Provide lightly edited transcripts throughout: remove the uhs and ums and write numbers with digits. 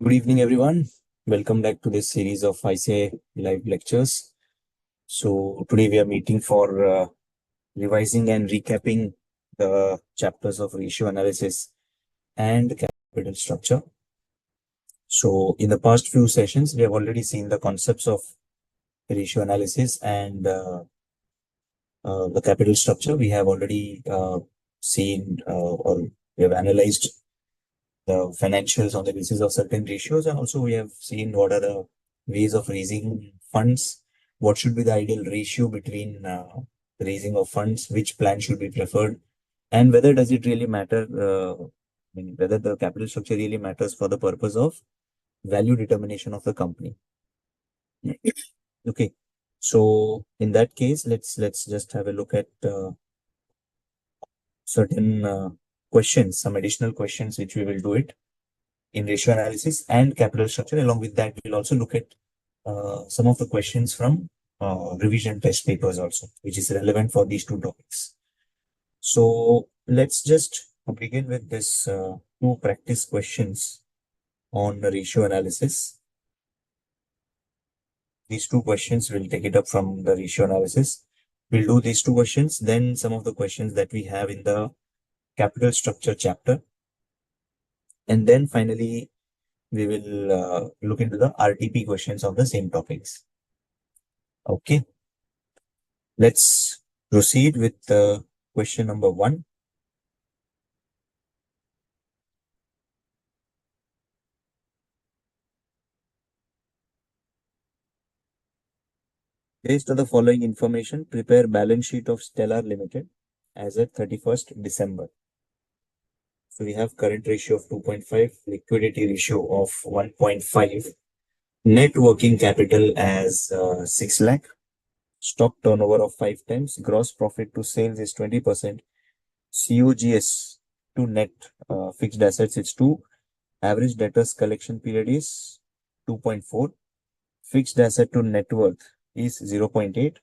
Good evening, everyone. Welcome back to this series of ICAI live lectures. So today we are meeting for revising and recapping the chapters of ratio analysis and capital structure. So in the past few sessions, we have already seen the concepts of ratio analysis and the capital structure. We have already seen or we have analyzed the financials on the basis of certain ratios, and also we have seen what are the ways of raising funds, what should be the ideal ratio between raising of funds, which plan should be preferred, and whether does it really matter, whether the capital structure really matters for the purpose of value determination of the company. Okay, so in that case, let's just have a look at certain questions, some additional questions which we will do it in ratio analysis and capital structure. Along with that, we'll also look at some of the questions from revision test papers also, which is relevant for these two topics. So let's just begin with this two practice questions on the ratio analysis. These two questions, we'll take it up from the ratio analysis. We'll do these two questions, then some of the questions that we have in the capital structure chapter. And then finally, we will look into the RTP questions of the same topics. Okay, let's proceed with question number 1. Based on the following information, prepare balance sheet of Stellar Limited as at 31st December. So we have current ratio of 2.5, liquidity ratio of 1.5, net working capital as 6 lakh, stock turnover of 5 times, gross profit to sales is 20%, COGS to net fixed assets is 2, average debtors collection period is 2.4, fixed asset to net worth is 0.8,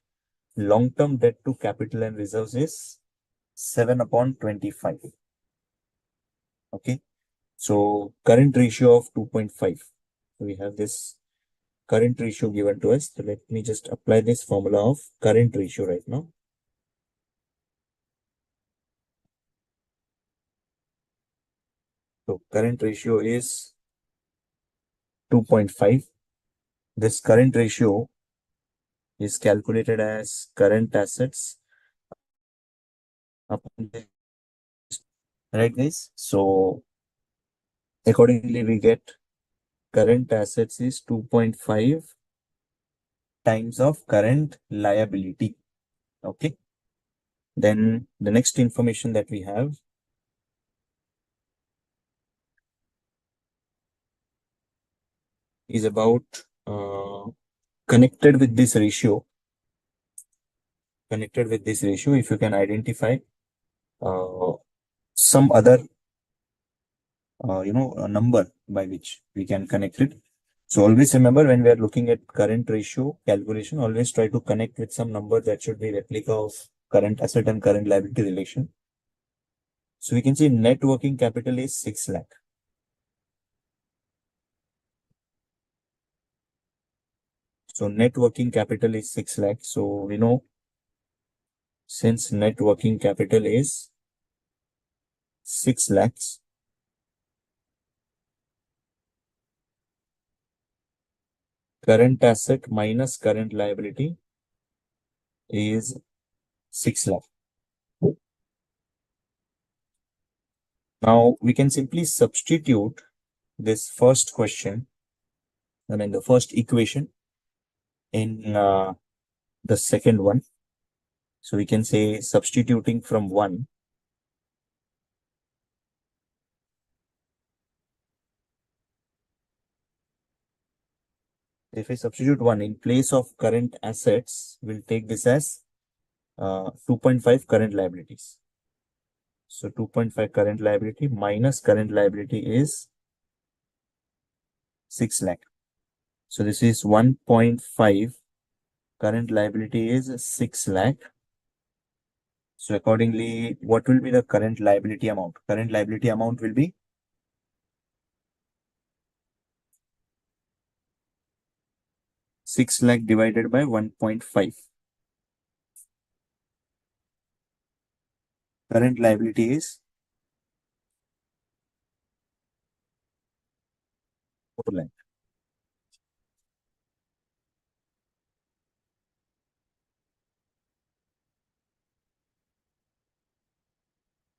long-term debt to capital and reserves is 7/25. Okay, so current ratio of 2.5. So we have this current ratio given to us. So let me just apply this formula of current ratio right now. So current ratio is 2.5. This current ratio is calculated as current assets upon the, right guys? So accordingly, we get current assets is 2.5 times of current liability. Okay. Then the next information that we have is about connected with this ratio. If you can identify some other a number by which we can connect it. So always remember, when we are looking at current ratio calculation, always try to connect with some number that should be replica of current asset and current liability relation. So we can see net working capital is 6 lakh. So net working capital is 6 lakh. So we know, since net working capital is 6 lakhs, current asset minus current liability is 6 lakh. Now we can simply substitute this first question, the first equation, in the second one. So we can say, substituting from 1, if I substitute 1 in place of current assets, we'll take this as 2.5 current liabilities. So 2.5 current liability minus current liability is 6 lakh. So this is 1.5, current liability is 6 lakh. So accordingly, what will be the current liability amount? Current liability amount will be 6 lakh divided by 1.5. Current liability is 4 lakh.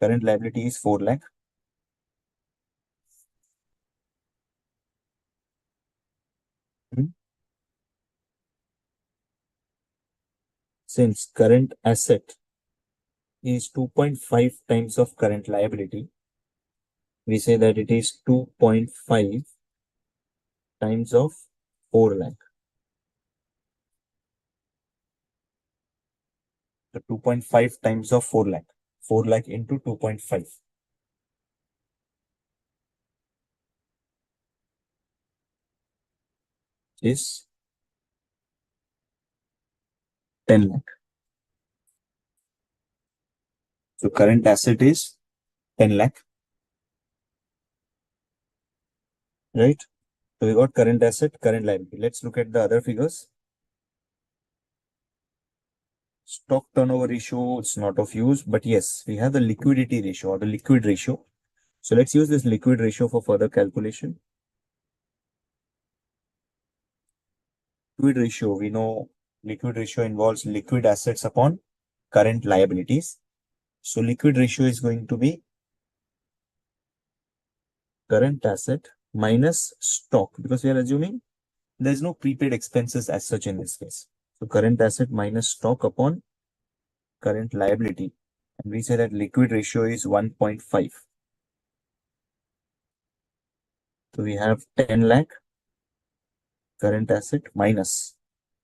Current liability is 4 lakh. Hmm. Since current asset is 2.5 times of current liability, we say that it is 2.5 times of 4 lakh. So 2.5 times of 4 lakh. 4 lakh into 2.5 is 10 lakh. So current asset is 10 lakh, right? So we got current asset, current liability. Let's look at the other figures. Stock turnover ratio, it's not of use, but yes, we have the liquidity ratio or the liquid ratio. So let's use this liquid ratio for further calculation. Liquid ratio, we know liquid ratio involves liquid assets upon current liabilities. So liquid ratio is going to be current asset minus stock, because we are assuming there's no prepaid expenses as such in this case. So current asset minus stock upon current liability. And we say that liquid ratio is 1.5. So we have 10 lakh current asset minus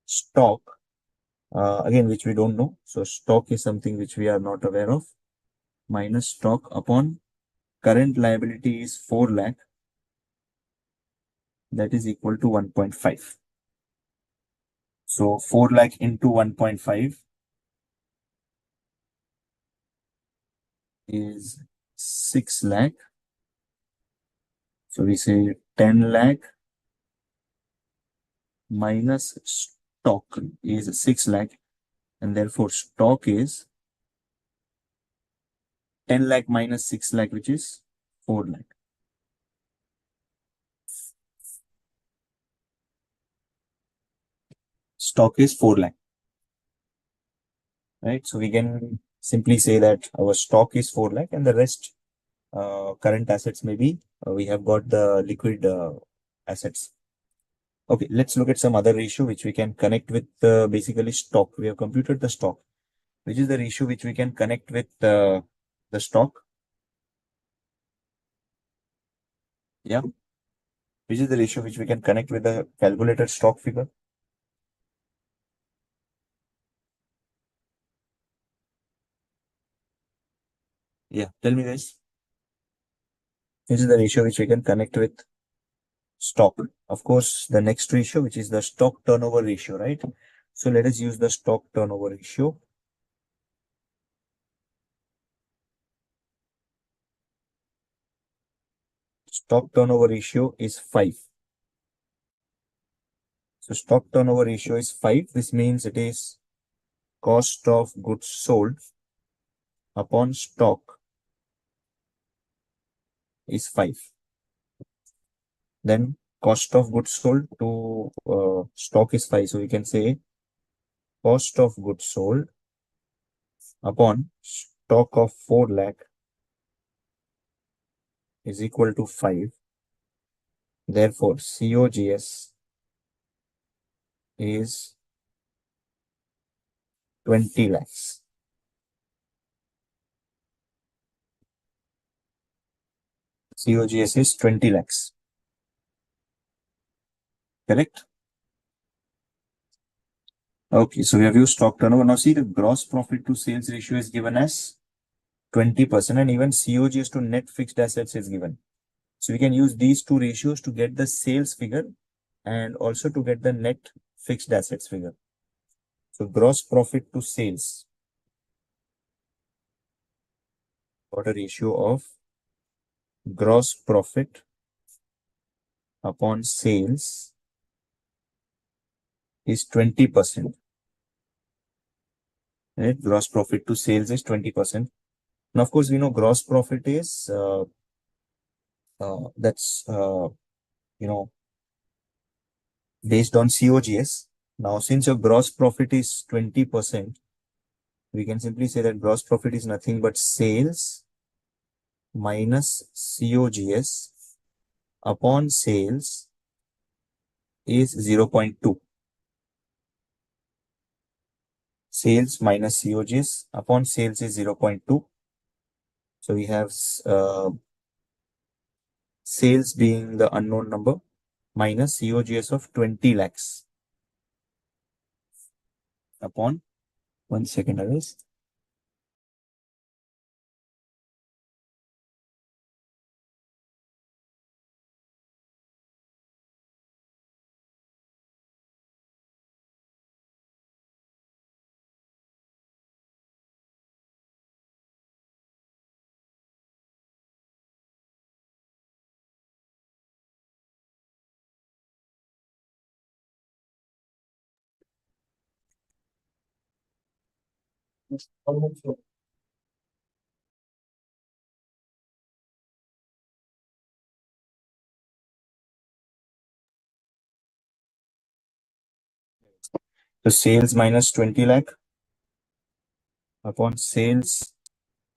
stock, again, which we don't know. So stock is something which we are not aware of, minus stock upon current liability is 4 lakh. That is equal to 1.5. So 4 lakh into 1.5 is 6 lakh. So we say 10 lakh minus stock is 6 lakh, and therefore stock is 10 lakh minus 6 lakh, which is 4 lakh. Stock is 4 lakh, right? So we can simply say that our stock is 4 lakh and the rest current assets maybe we have got the liquid assets. Okay, let's look at some other ratio which we can connect with basically stock. We have computed the stock, which is the ratio which we can connect with the stock. Yeah. Which is the ratio which we can connect with the calculated stock figure. Yeah, tell me this. This is the ratio which we can connect with stock. Of course, the next ratio, which is the stock turnover ratio, right? So let us use the stock turnover ratio. Stock turnover ratio is 5. So stock turnover ratio is 5. This means it is cost of goods sold upon stock is 5. Then cost of goods sold to stock is 5. So we can say cost of goods sold upon stock of 4 lakh is equal to 5. Therefore, COGS is 20 lakhs. COGS is 20 lakhs. Correct? Okay, so we have used stock turnover. Now see, the gross profit to sales ratio is given as 20%, and even COGS to net fixed assets is given. So we can use these two ratios to get the sales figure and also to get the net fixed assets figure. So gross profit to sales, got a ratio of gross profit upon sales is 20%. Right? Gross profit to sales is 20%. Now, of course, we know gross profit is that's based on COGS. Now, since your gross profit is 20%, we can simply say that gross profit is nothing but sales minus COGS upon sales is 0.2. Sales minus COGS upon sales is 0.2. So we have sales being the unknown number minus COGS of 20 lakhs upon 1 second, others. So sales minus 20 lakh upon sales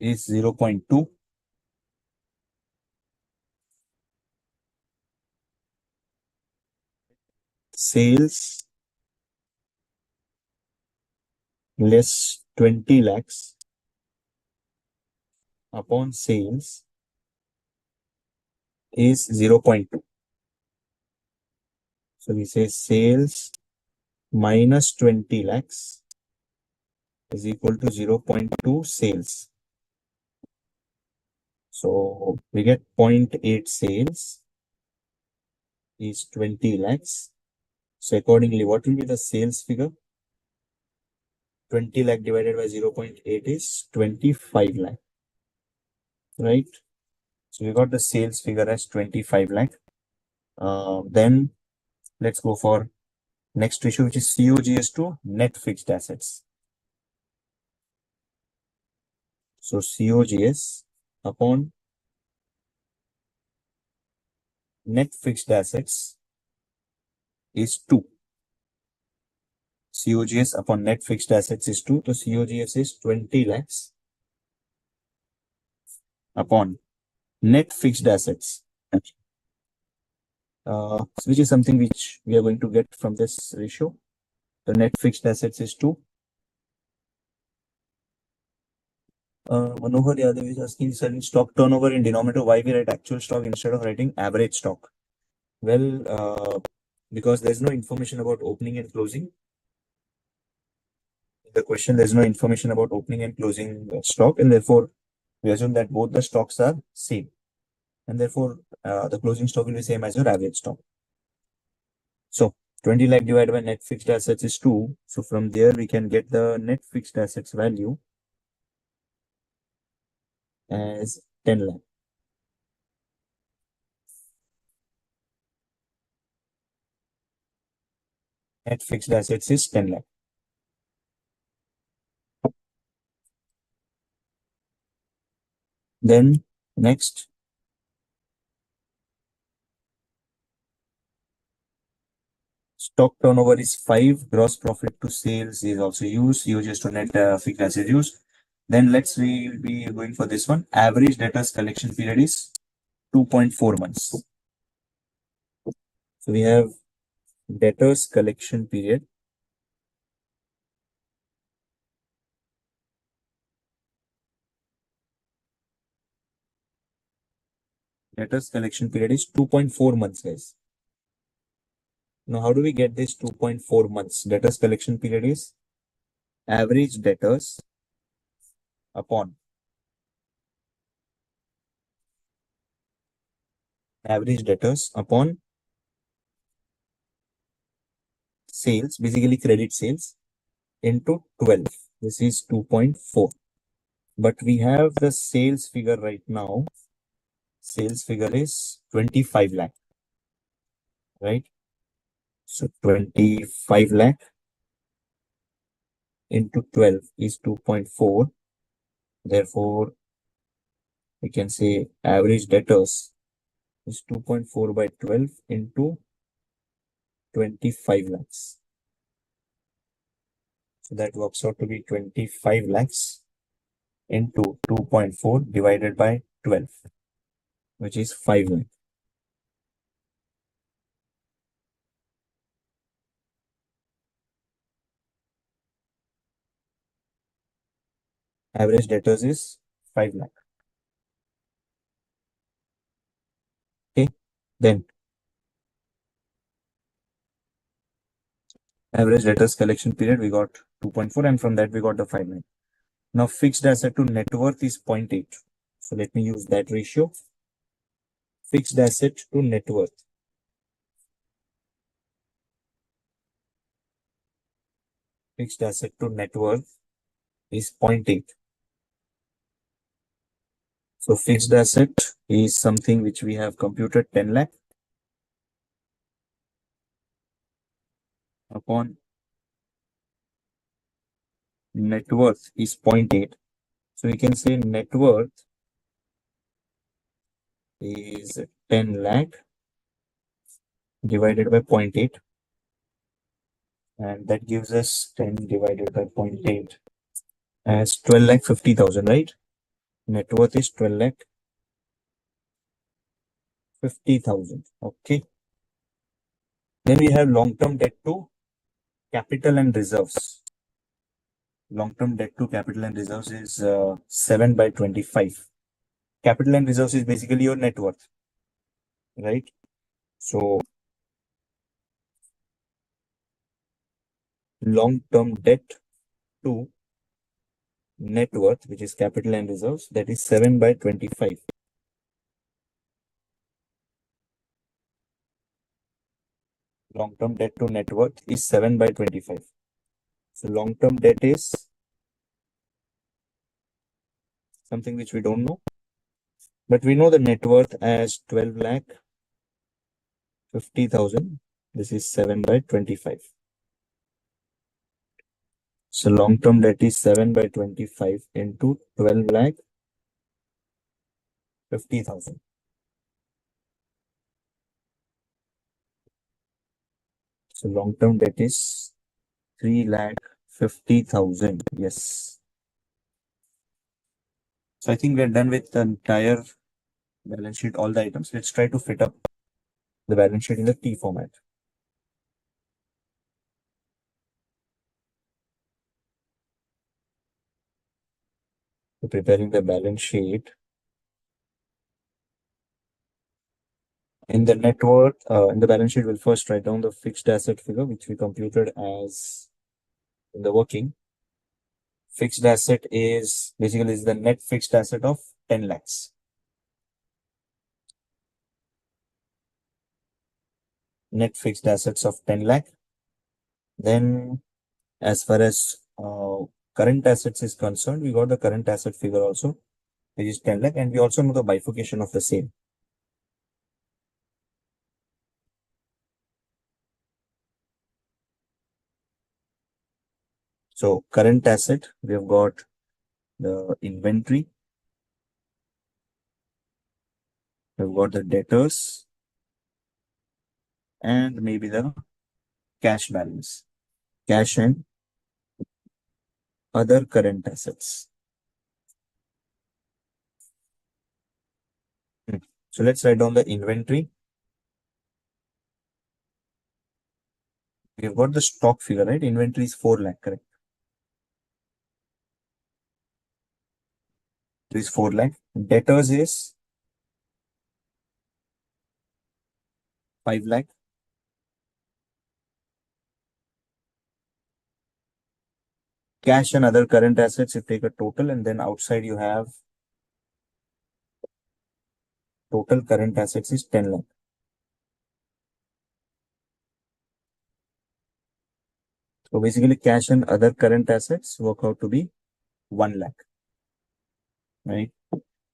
is 0.2. Sales less 20 lakhs upon sales is 0.2. So we say sales minus 20 lakhs is equal to 0.2 sales. So we get 0.8 sales is 20 lakhs. So accordingly, what will be the sales figure? 20 lakh divided by 0.8 is 25 lakh, right? So we got the sales figure as 25 lakh. Then let's go for next ratio, which is COGS to net fixed assets. So COGS upon net fixed assets is 2. COGS upon net fixed assets is 2. So COGS is 20 lakhs upon net fixed assets, which is something which we are going to get from this ratio. The net fixed assets is 2. Manohar Yadav is asking, sir, in stock turnover in denominator, why we write actual stock instead of writing average stock? Well, because there's no information about opening and closing. The question, there's no information about opening and closing stock, and therefore we assume that both the stocks are same, and therefore the closing stock will be same as your average stock. So 20 lakh divided by net fixed assets is 2. So from there we can get the net fixed assets value as 10 lakh. Net fixed assets is 10 lakh. Then next, stock turnover is 5. Gross profit to sales is also used. COGS to net fixed asset used. Then we will be going for this one. Average debtors collection period is 2.4 months. So we have debtors collection period. Debtors collection period is 2.4 months, guys. Now, how do we get this 2.4 months? Debtors collection period is average debtors upon sales, basically credit sales, into 12. This is 2.4. But we have the sales figure right now. Sales figure is 25 lakh, right? So 25 lakh into 12 is 2.4. Therefore, we can say average debtors is 2.4 by 12 into 25 lakhs. So that works out to be 25 lakhs into 2.4 divided by 12, which is 5 lakh. Average debtors is 5 lakh. Okay. Then average debtors collection period, we got 2.4, and from that we got the 5 lakh. Now fixed asset to net worth is 0.8. So let me use that ratio. Fixed asset to net worth. Fixed asset to net worth is 0.8. So fixed asset is something which we have computed 10 lakh upon net worth is 0.8. So we can say net worth is 10 lakh divided by 0.8, and that gives us 10 divided by 0.8 as 12 lakh 50,000, right? Net worth is 12 lakh 50,000. Okay. Then we have long-term debt to capital and reserves. Long-term debt to capital and reserves is 7 by 25. Capital and reserves is basically your net worth, right? So long-term debt to net worth, which is capital and reserves, that is 7 by 25. Long-term debt to net worth is 7 by 25. So long-term debt is something which we don't know, but we know the net worth as 12 lakh 50,000. This is 7 by 25. So long-term debt is 7 by 25 into 12 lakh 50,000. So long-term debt is 3 lakh 50,000. Yes. So I think we're done with the entire balance sheet, all the items. Let's try to fit up the balance sheet in the T format. So preparing the balance sheet. In the net worth, in the balance sheet, we'll first write down the fixed asset figure, which we computed as in the working. Fixed asset is basically is the net fixed asset of 10 lakhs. Net fixed assets of 10 lakh. Then as far as current assets is concerned, we got the current asset figure also, which is 10 lakh, and we also know the bifurcation of the same. So current asset, we have got the inventory, we've got the debtors, and maybe the cash balance, cash and other current assets. So let's write down the inventory. We've got the stock figure, right? Inventory is 4 lakh, correct? It is 4 lakh. Debtors is 5 lakh. Cash and other current assets, you take a total, and then outside you have total current assets is 10 lakh. So basically cash and other current assets work out to be 1 lakh, right?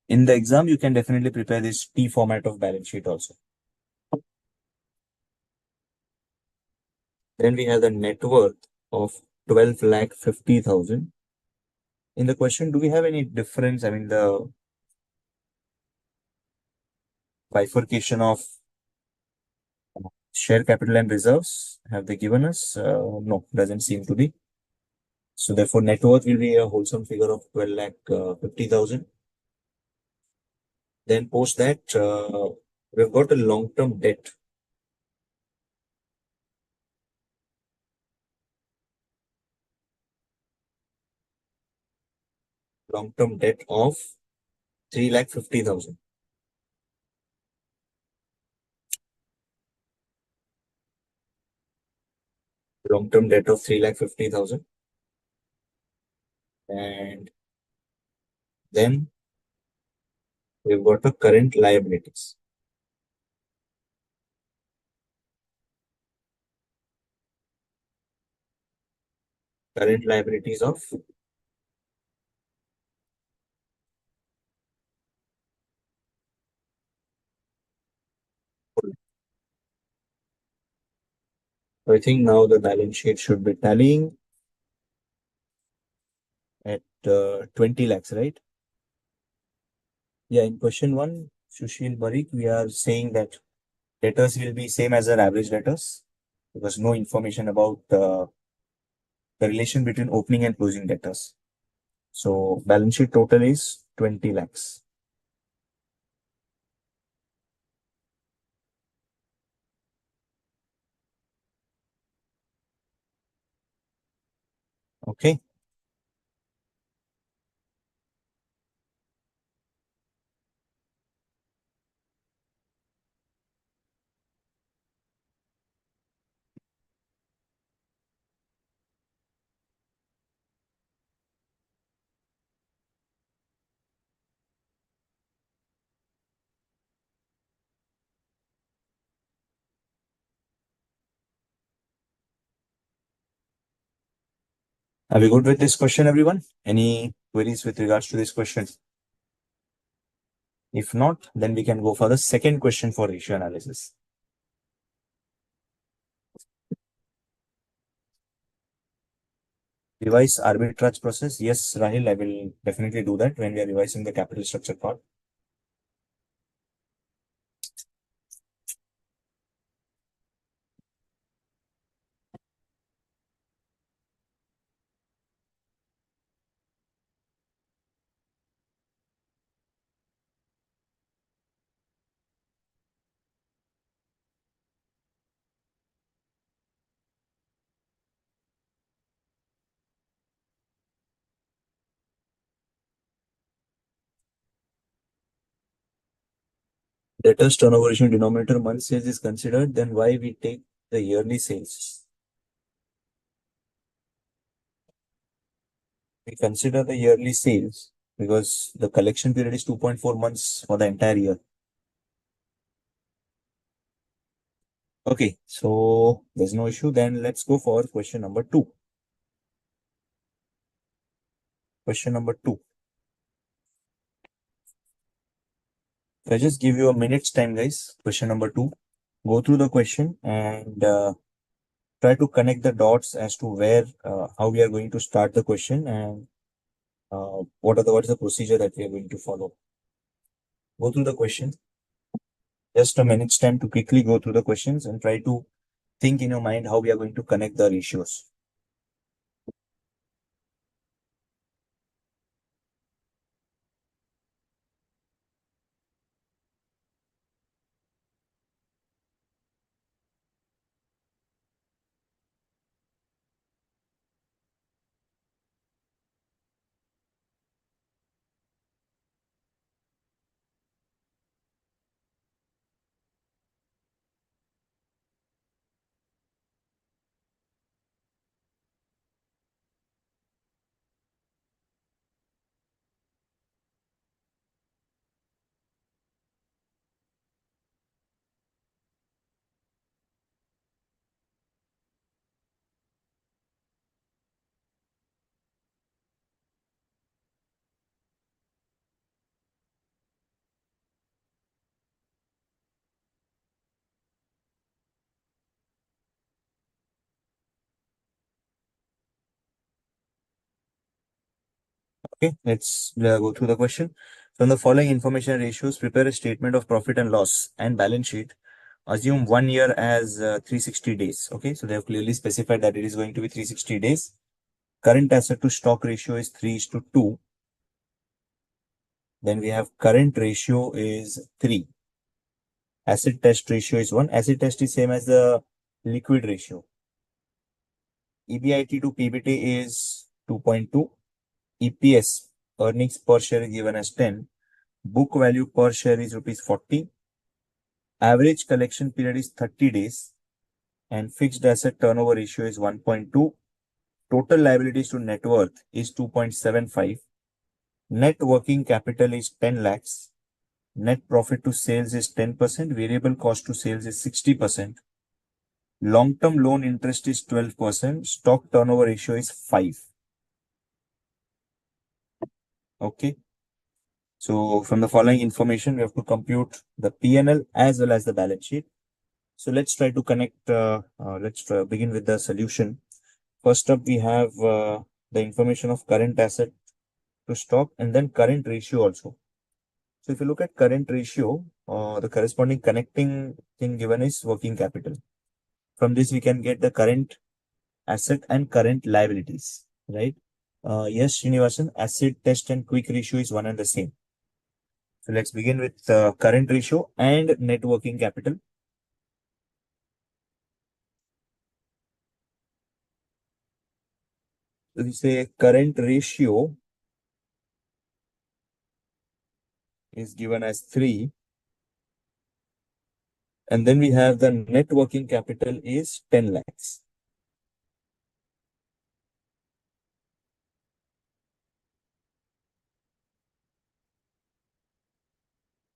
In the exam, you can definitely prepare this T format of balance sheet also. Then we have the net worth of 12 lakh 50,000. In the question, do we have any difference? I mean, the bifurcation of share capital and reserves, have they given us? No, doesn't seem to be. So therefore, net worth will be a wholesome figure of 12 lakh 50,000. Then post that, we've got a long-term debt. Long-term debt of 3 lakh 50,000. Long-term debt of 3 lakh 50,000. And then we've got the current liabilities. Current liabilities of, I think now the balance sheet should be tallying at 20 lakhs, right? Yeah, in question one, Sushil Barik, we are saying that debtors will be same as our average debtors because no information about the relation between opening and closing debtors. So balance sheet total is 20 lakhs. Okay. Are we good with this question, everyone? Any queries with regards to this question? If not, then we can go for the second question for ratio analysis. Revise arbitrage process. Yes, Rahil, I will definitely do that when we are revising the capital structure part. Debtors turnover ratio denominator month sales is considered, then why we take the yearly sales? We consider the yearly sales because the collection period is 2.4 months for the entire year. Okay, so there's no issue. Then let's go for question number two. Question number two. If I just give you a minute's time, guys. Question number two. Go through the question and try to connect the dots as to where, how we are going to start the question and what is the procedure that we are going to follow. Go through the question. Just a minute's time to quickly go through the questions and try to think in your mind how we are going to connect the ratios. Okay, let's go through the question. From the following information ratios, prepare a statement of profit and loss and balance sheet. Assume 1 year as 360 days. Okay, so they have clearly specified that it is going to be 360 days. Current asset to stock ratio is 3:2. Then we have current ratio is 3. Acid test ratio is 1. Acid test is same as the liquid ratio. EBIT to PBT is 2.2. EPS, earnings per share, is given as 10. Book value per share is rupees 40. Average collection period is 30 days. And fixed asset turnover ratio is 1.2. Total liabilities to net worth is 2.75. Net working capital is 10 lakhs. Net profit to sales is 10%. Variable cost to sales is 60%. Long-term loan interest is 12%. Stock turnover ratio is 5. Okay. So from the following information, we have to compute the P&L as well as the balance sheet. So let's try to connect, begin with the solution. First up, we have the information of current asset to stock and then current ratio also. So if you look at current ratio, the corresponding connecting thing given is working capital. From this, we can get the current asset and current liabilities, right? Yes, Srinivasan, asset test and quick ratio is one and the same. So let's begin with current ratio and net working capital. So we say current ratio is given as 3. And then we have the net working capital is 10 lakhs.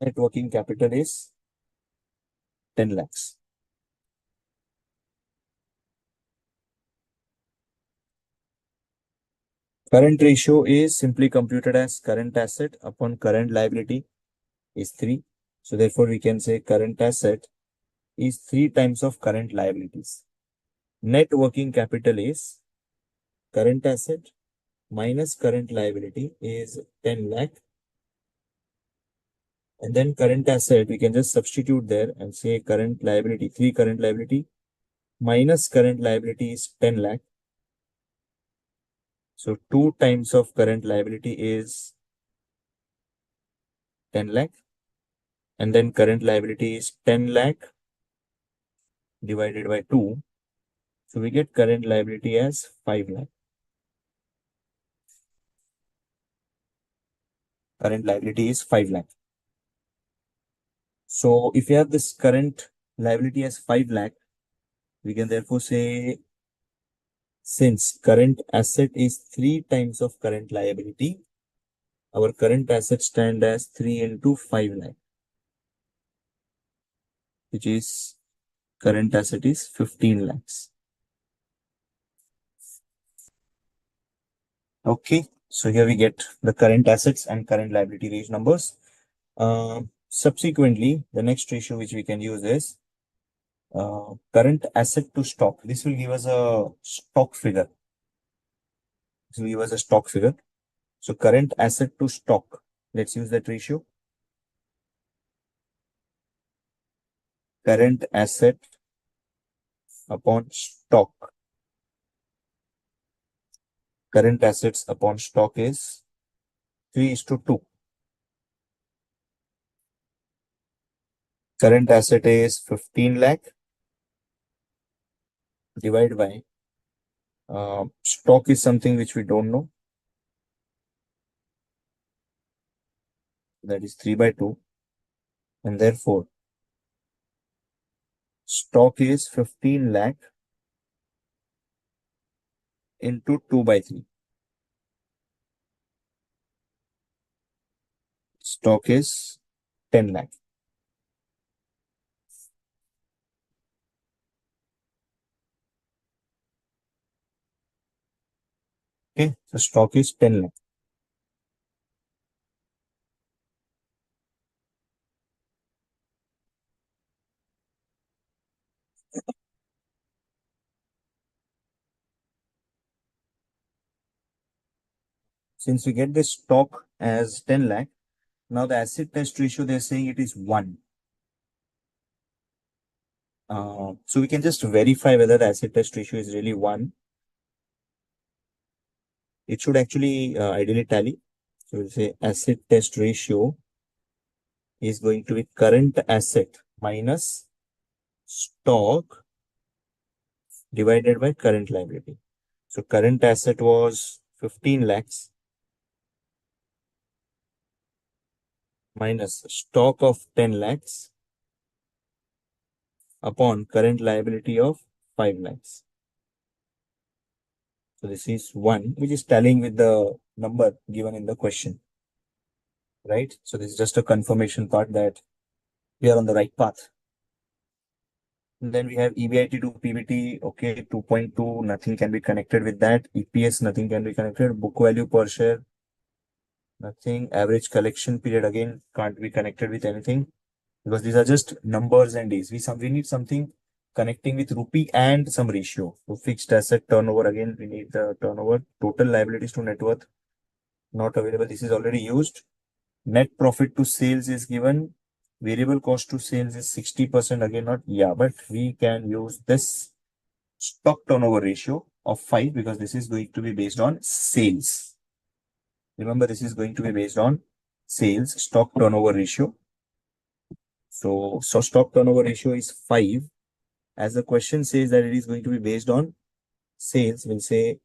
Net working capital is 10 lakhs. Current ratio is simply computed as current asset upon current liability is 3. So therefore we can say current asset is 3 times of current liabilities. Net working capital is current asset minus current liability is 10 lakh. And then current asset, we can just substitute there and say current liability, 3 current liability minus current liability is 10 lakh. So 2 times of current liability is 10 lakh. And then current liability is 10 lakh divided by 2. So we get current liability as 5 lakh. Current liability is 5 lakh. So if you have this current liability as 5 lakh, we can therefore say since current asset is 3 times of current liability, our current asset stand as 3 into 5 lakh, which is current asset is 15 lakhs. Okay, so here we get the current assets and current liability ratio numbers. Subsequently, the next ratio which we can use is current asset to stock. This will give us a stock figure. This will give us a stock figure. So current asset to stock. Let's use that ratio. Current asset upon stock. Current assets upon stock is 3:2. Current asset is 15 lakh divided by stock is something which we don't know. That is 3/2. And therefore, stock is 15 lakh into 2/3. Stock is 10 lakh. Okay, so stock is 10 lakh. Since we get this stock as 10 lakh, now the acid test ratio, they're saying it is 1. So we can just verify whether the acid test ratio is really 1. It should actually ideally tally. So we'll say acid test ratio is going to be current asset minus stock divided by current liability. So current asset was 15 lakhs minus stock of 10 lakhs upon current liability of 5 lakhs. So this is 1, which is tallying with the number given in the question, right? So this is just a confirmation part that we are on the right path. And then we have EBIT to PBT, okay, 2.2, nothing can be connected with that. EPS, nothing can be connected. Book value per share, nothing. Average collection period, again, can't be connected with anything because these are just numbers and days. We need something connecting with rupee and some ratio. So fixed asset turnover, again, we need the turnover. Total liabilities to net worth, not available. This is already used. Net profit to sales is given. Variable cost to sales is 60%. Again, not, yeah, but we can use this stock turnover ratio of 5 because this is going to be based on sales. Remember, this is going to be based on sales stock turnover ratio. So stock turnover ratio is 5. As the question says that it is going to be based on sales, we'll say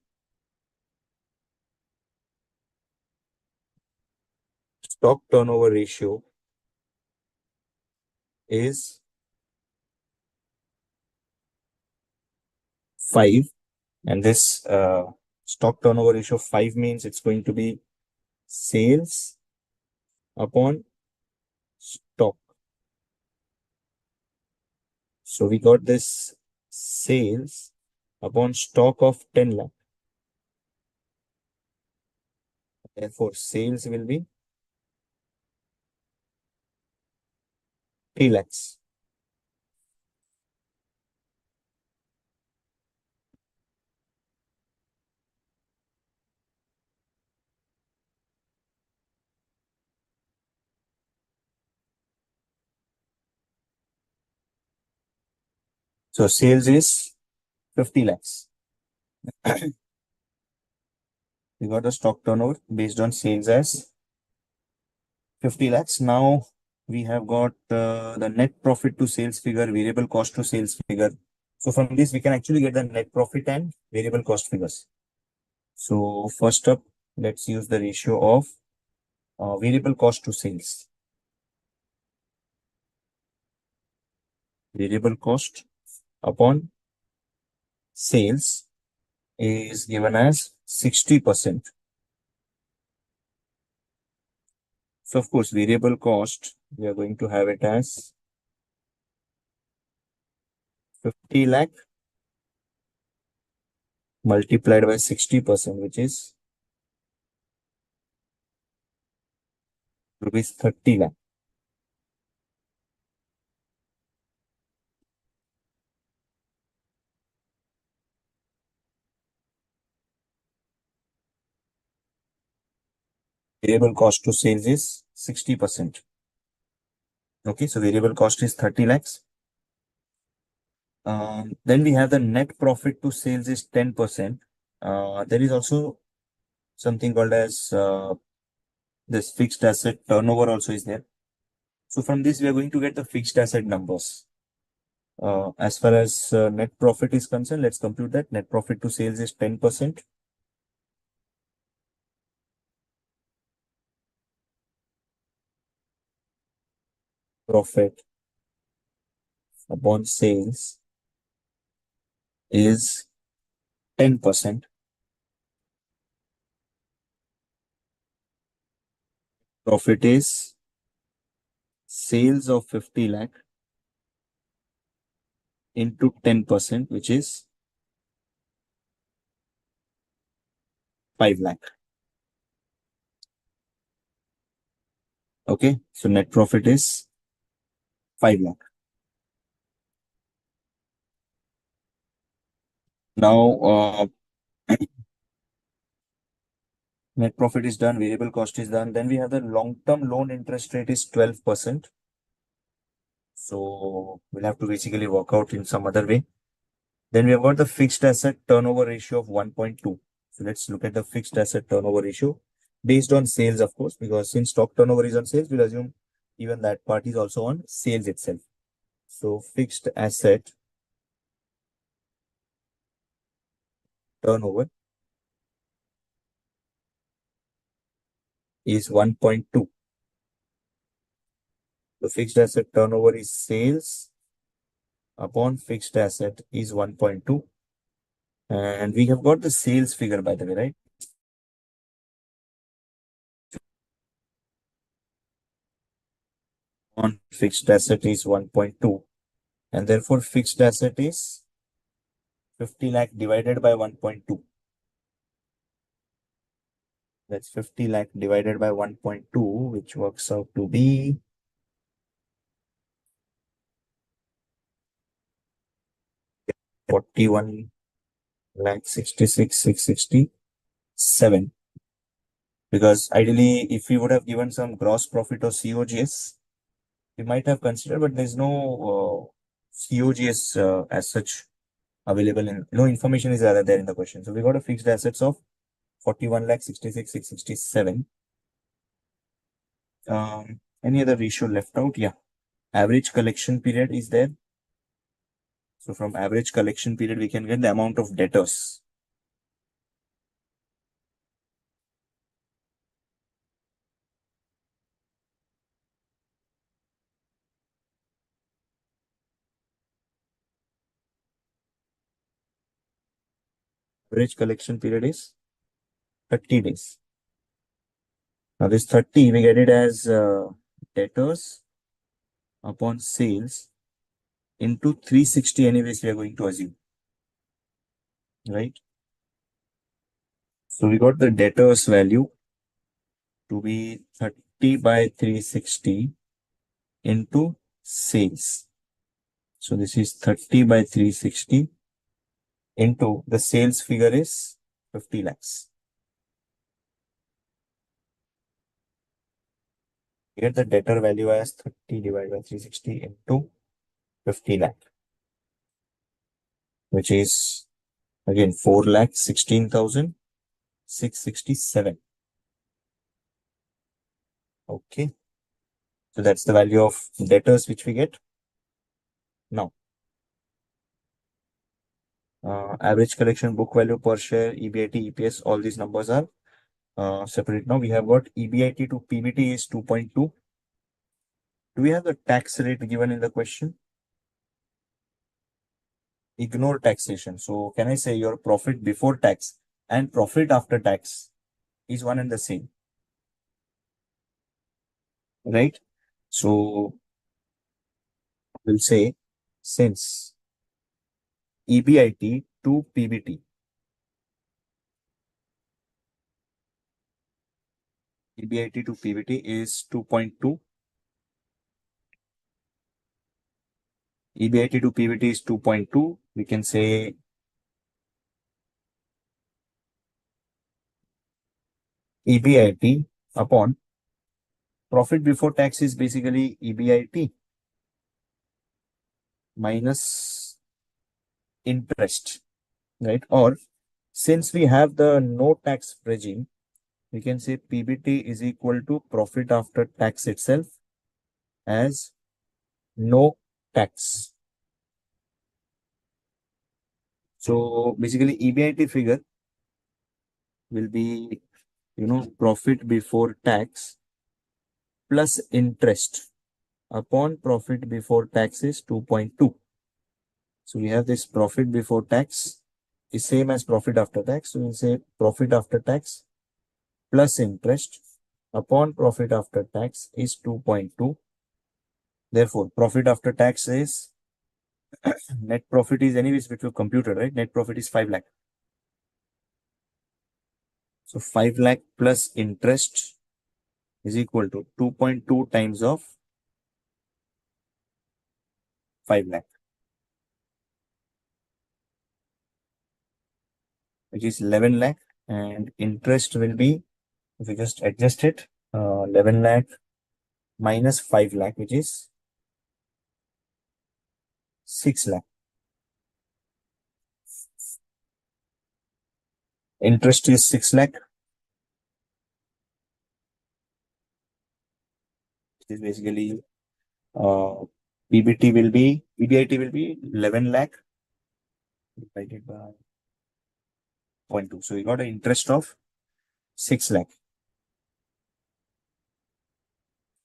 stock turnover ratio is 5. And this stock turnover ratio 5 means it's going to be sales upon stock. So we got this sales upon stock of 10 lakh. Therefore, sales will be 3 lakhs. So sales is 50 lakhs. We got a stock turnover based on sales as 50 lakhs. Now we have got the net profit to sales figure, variable cost to sales figure. So from this, we can actually get the net profit and variable cost figures. So first up, let's use the ratio of variable cost to sales. Variable cost upon sales is given as 60%. So of course, variable cost, we are going to have it as 50 lakh multiplied by 60%, which is rupees 30 lakh. Variable cost to sales is 60%. Okay, so variable cost is 30 lakhs. Then we have the net profit to sales is 10%. There is also something called as this fixed asset turnover also is there. So from this, we are going to get the fixed asset numbers. As far as net profit is concerned, let's compute that. Net profit to sales is 10%. Profit upon sales is 10%. Profit is sales of 50 lakh into 10%, which is 5 lakh. Okay, so net profit is 5 lakh. Now, Net profit is done, variable cost is done. Then we have the long-term loan interest rate is 12%. So we'll have to basically work out in some other way. Then we have got the fixed asset turnover ratio of 1.2. So let's look at the fixed asset turnover ratio based on sales, of course, because since stock turnover is on sales, we'll assume even that part is also on sales itself. So fixed asset turnover is 1.2. The fixed asset turnover is sales upon fixed asset is 1.2. And we have got the sales figure, by the way, right? On fixed asset is 1.2. And therefore, fixed asset is 50 lakh divided by 1.2. That's 50 lakh divided by 1.2, which works out to be 41 lakh 66,667. Because ideally, if we would have given some gross profit or COGS, we might have considered, but there's no COGS as such available in, no information is rather there in the question. So we got a fixed assets of 41 lakh 66,667. Any other ratio left out? Yeah. Average collection period is there. So from average collection period, we can get the amount of debtors. Average collection period is 30 days. Now this 30, we get it as debtors upon sales into 360 anyways we are going to assume, right? So we got the debtors value to be 30 by 360 into sales. So this is 30 by 360 into the sales figure is 50 lakhs. Here the debtor value as 30 divided by 360 into 50 lakh, which is again 4 lakh 16,667. Okay. So that's the value of debtors which we get. Now, average collection book value per share, EBIT, EPS, all these numbers are separate. Now we have got EBIT to PBT is 2.2. Do we have the tax rate given in the question? Ignore taxation. So can I say your profit before tax and profit after tax is one and the same, right? So we'll say since EBIT to PBT, EBIT to PBT is 2.2. EBIT to PBT is 2.2. We can say EBIT upon profit before tax is basically EBIT minus interest, right? Or since we have the no tax regime, we can say PBT is equal to profit after tax itself as no tax. So basically EBIT figure will be, profit before tax plus interest upon profit before tax is 2.2. So we have this profit before tax is same as profit after tax. So we'll say profit after tax plus interest upon profit after tax is 2.2. Therefore, profit after tax is net profit is anyways which we computed, right? Net profit is 5 lakh. So 5 lakh plus interest is equal to 2.2 times of 5 lakh, which is 11 lakh, and interest will be If we just adjust it, 11 lakh minus 5 lakh, which is 6 lakh. Interest is 6 lakh. Which is basically PBIT will be 11 lakh divided by 0.2. So we got an interest of 6 lakh.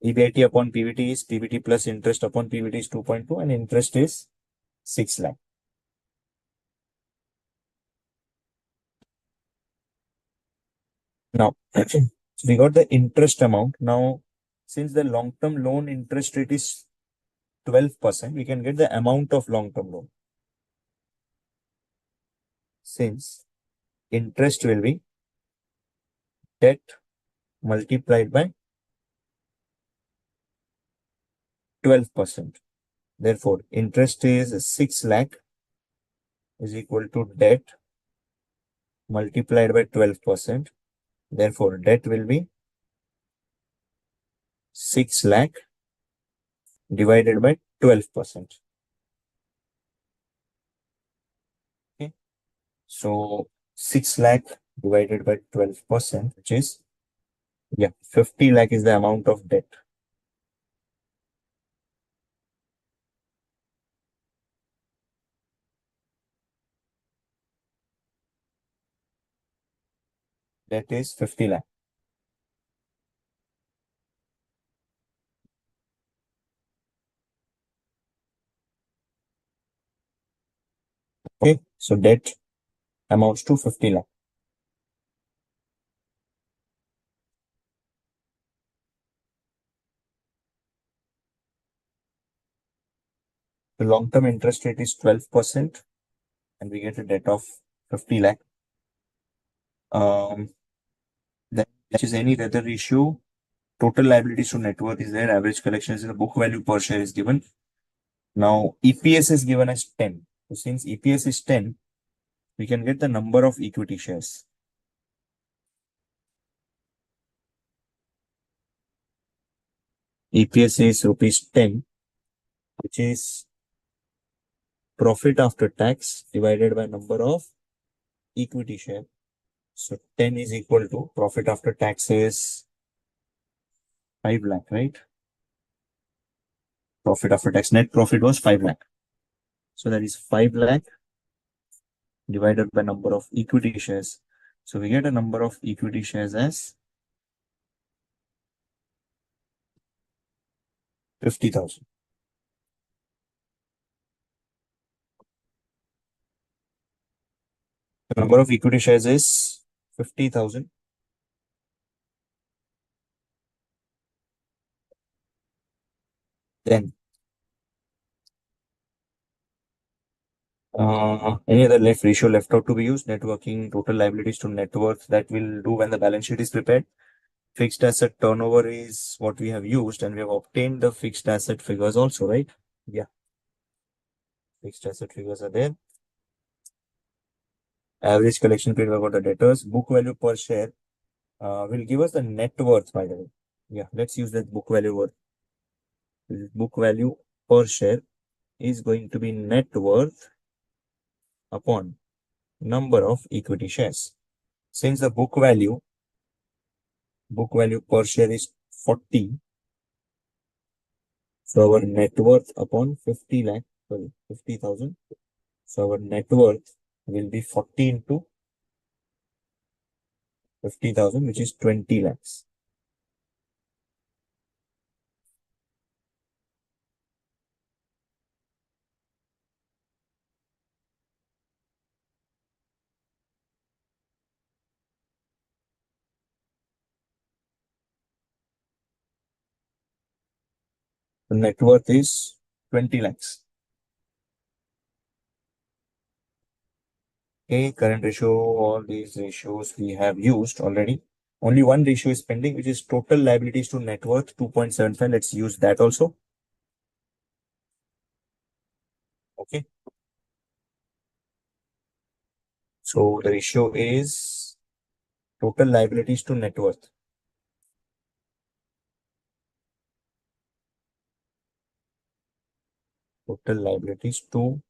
EBIT upon PBT is PBT plus interest upon PBT is 2.2 and interest is 6 lakh. Now, so we got the interest amount. Now, since the long-term loan interest rate is 12%, we can get the amount of long-term loan. Since interest will be debt multiplied by 12%. Therefore, interest is 6 lakh is equal to debt multiplied by 12%. Therefore, debt will be 6 lakh divided by 12%. Okay. So 6 lakh divided by 12%, which is, 50 lakh is the amount of debt. Debt is 50 lakh. Okay. So debt amounts to 50 lakh. The long-term interest rate is 12% and we get a debt of 50 lakh. Then, which is any other ratio, total liabilities to net worth is there, average collections, the book value per share is given. Now, EPS is given as 10. So since EPS is 10, we can get the number of equity shares. EPS is rupees 10, which is profit after tax divided by number of equity share. So 10 is equal to profit after tax is 5 lakh, right? Profit after tax, net profit was 5 lakh. So that is 5 lakh divided by number of equity shares. So we get a number of equity shares as 50,000. The number of equity shares is 50,000. Then any other ratio left out to be used? Net working, total liabilities to net worth, that will do when the balance sheet is prepared. Fixed asset turnover is what we have used, and we have obtained the fixed asset figures also, right? Yeah. Fixed asset figures are there. Average collection period about the debtors. Book value per share will give us the net worth, by the way. Yeah, let's use that book value worth. Book value per share is going to be net worth upon number of equity shares. Since the book value per share is 40, so our net worth upon 50 lakh, 50,000. So our net worth will be 40 into 50,000, which is 20 lakhs. The net worth is 20 lakhs. Okay, current ratio, all these ratios we have used already. Only one ratio is pending, which is total liabilities to net worth 2.75. Let's use that also. Okay. So the ratio is total liabilities to net worth. Total liabilities to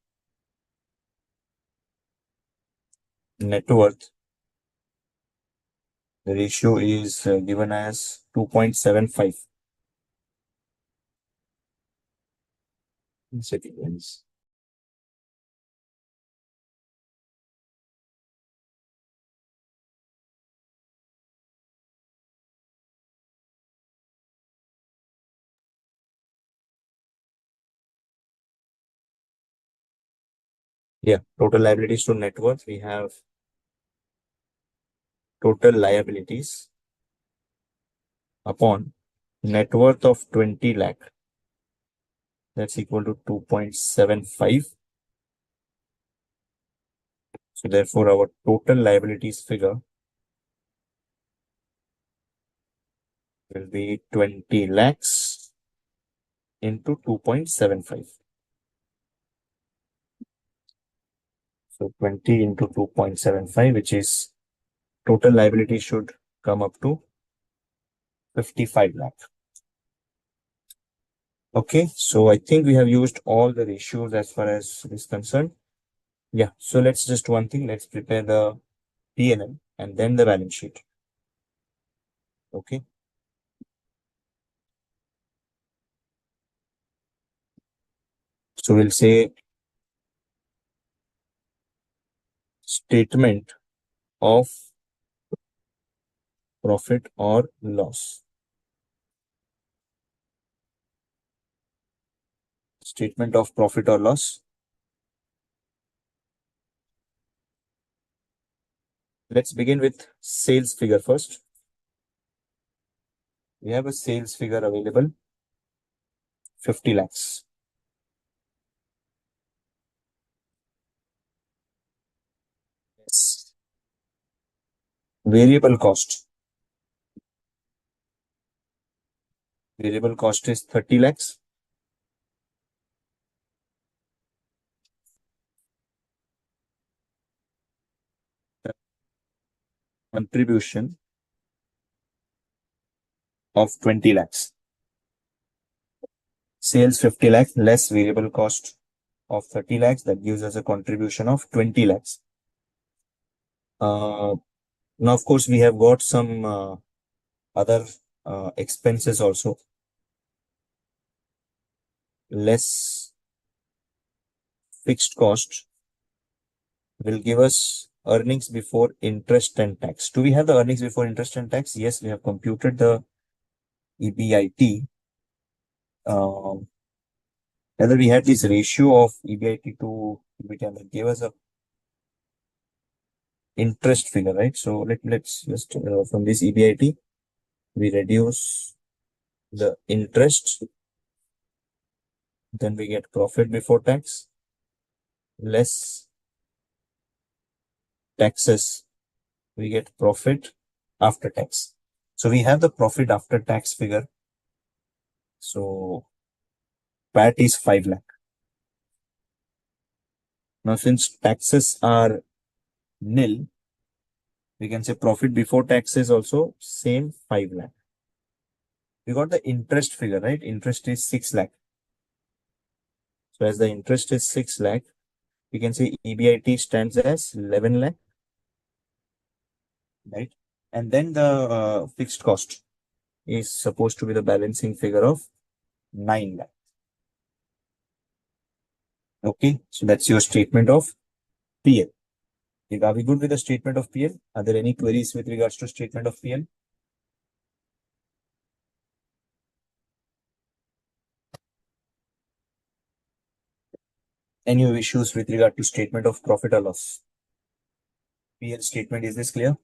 net worth. The ratio is given as 2.75. Seconds. Yeah, total liabilities to net worth. We have total liabilities upon net worth of 20 lakh. That's equal to 2.75. So therefore, our total liabilities figure will be 20 lakhs into 2.75. So 20 into 2.75, which is total liability should come up to 55 lakh. Okay, so I think we have used all the ratios as far as is concerned. Yeah, so let's just one thing. Let's prepare the P&L and then the balance sheet. Okay. So we'll say statement of profit or loss. Statement of profit or loss. Let's begin with sales figure first. We have a sales figure available, 50 lakhs. Yes. Variable cost. Variable cost is 30 lakhs. Contribution of 20 lakhs. Sales 50 lakhs less variable cost of 30 lakhs. That gives us a contribution of 20 lakhs. Now, of course, we have got some other expenses also. Less fixed cost will give us earnings before interest and tax. Do we have the earnings before interest and tax? Yes, we have computed the EBIT. Whether we had this ratio of EBIT to EBITDA that gave us a interest figure, right? So let's just from this EBIT, we reduce the interest, then we get profit before tax, less taxes, we get profit after tax. So we have the profit after tax figure. So PAT is 5 lakh. Now, since taxes are nil, we can say profit before tax is also same 5 lakh. We got the interest figure, right? Interest is 6 lakh. So as the interest is 6 lakh, we can say EBIT stands as 11 lakh, right? And then the fixed cost is supposed to be the balancing figure of 9 lakh. Okay, so that's your statement of PL. Are we good with the statement of PL? Are there any queries with regards to statement of PL? Any issues with regard to statement of profit or loss? PL statement, is this clear?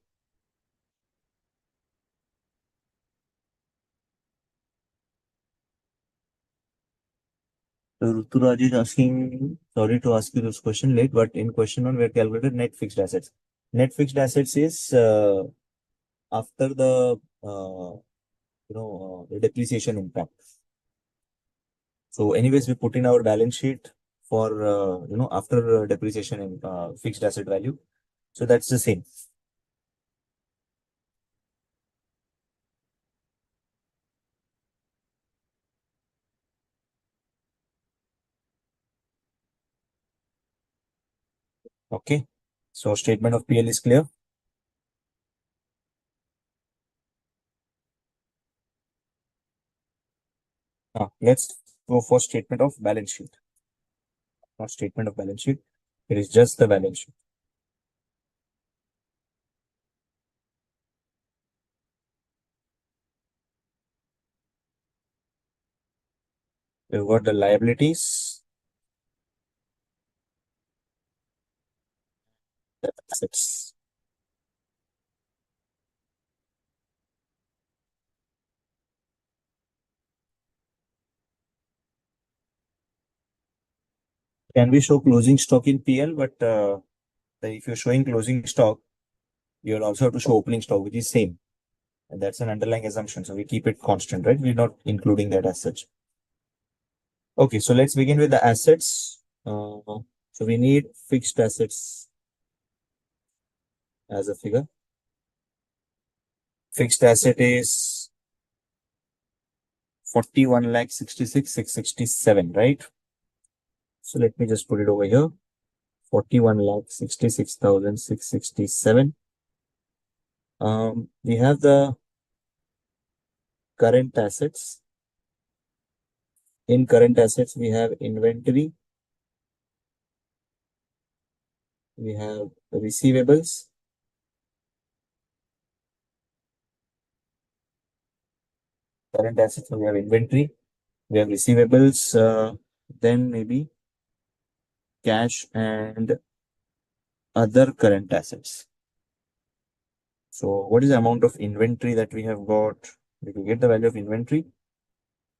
So Ruturaj is asking, sorry to ask you this question late, but in question one, we have calculated net fixed assets. Net fixed assets is after the the depreciation impact. So anyways, we put in our balance sheet for after depreciation in fixed asset value. So that's the same. Okay. So statement of PL is clear. Now let's go for statement of balance sheet. Not statement of balance sheet. It is just the balance sheet. We've got the liabilities, the assets. Can we show closing stock in PL? But if you're showing closing stock, you'll also have to show opening stock, which is same. And that's an underlying assumption. So we keep it constant, right? We're not including that as such. Okay, so let's begin with the assets. So we need fixed assets as a figure. Fixed asset is 41 lakh 66 667, right? So let me just put it over here. 41 lakh 66,667. We have the current assets. In current assets, we have inventory, we have receivables, current assets, so we have inventory, we have receivables, then maybe cash and other current assets. So what is the amount of inventory that we have got? Did we get the value of inventory?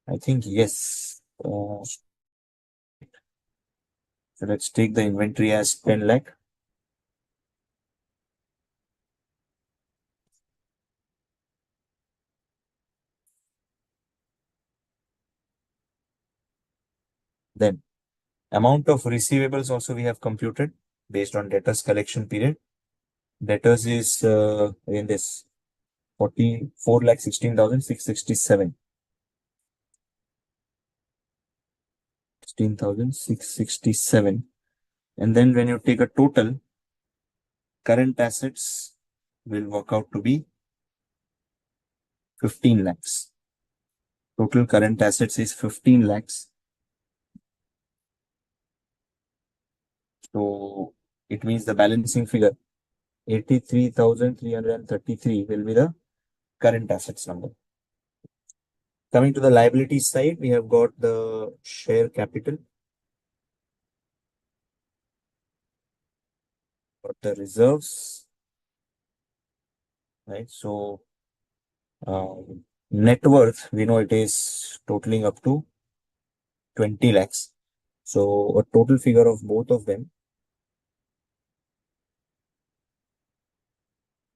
I think yes. So let's take the inventory as 10 lakh. Then amount of receivables also we have computed based on debtors collection period. Debtors is again this 44 lakh 16,667. 16,667. And then when you take a total, current assets will work out to be 15 lakhs. Total current assets is 15 lakhs. So it means the balancing figure 83,333 will be the current assets number. Coming to the liability side, we have got the share capital, got the reserves, right? So net worth, we know it is totaling up to 20 lakhs. So a total figure of both of them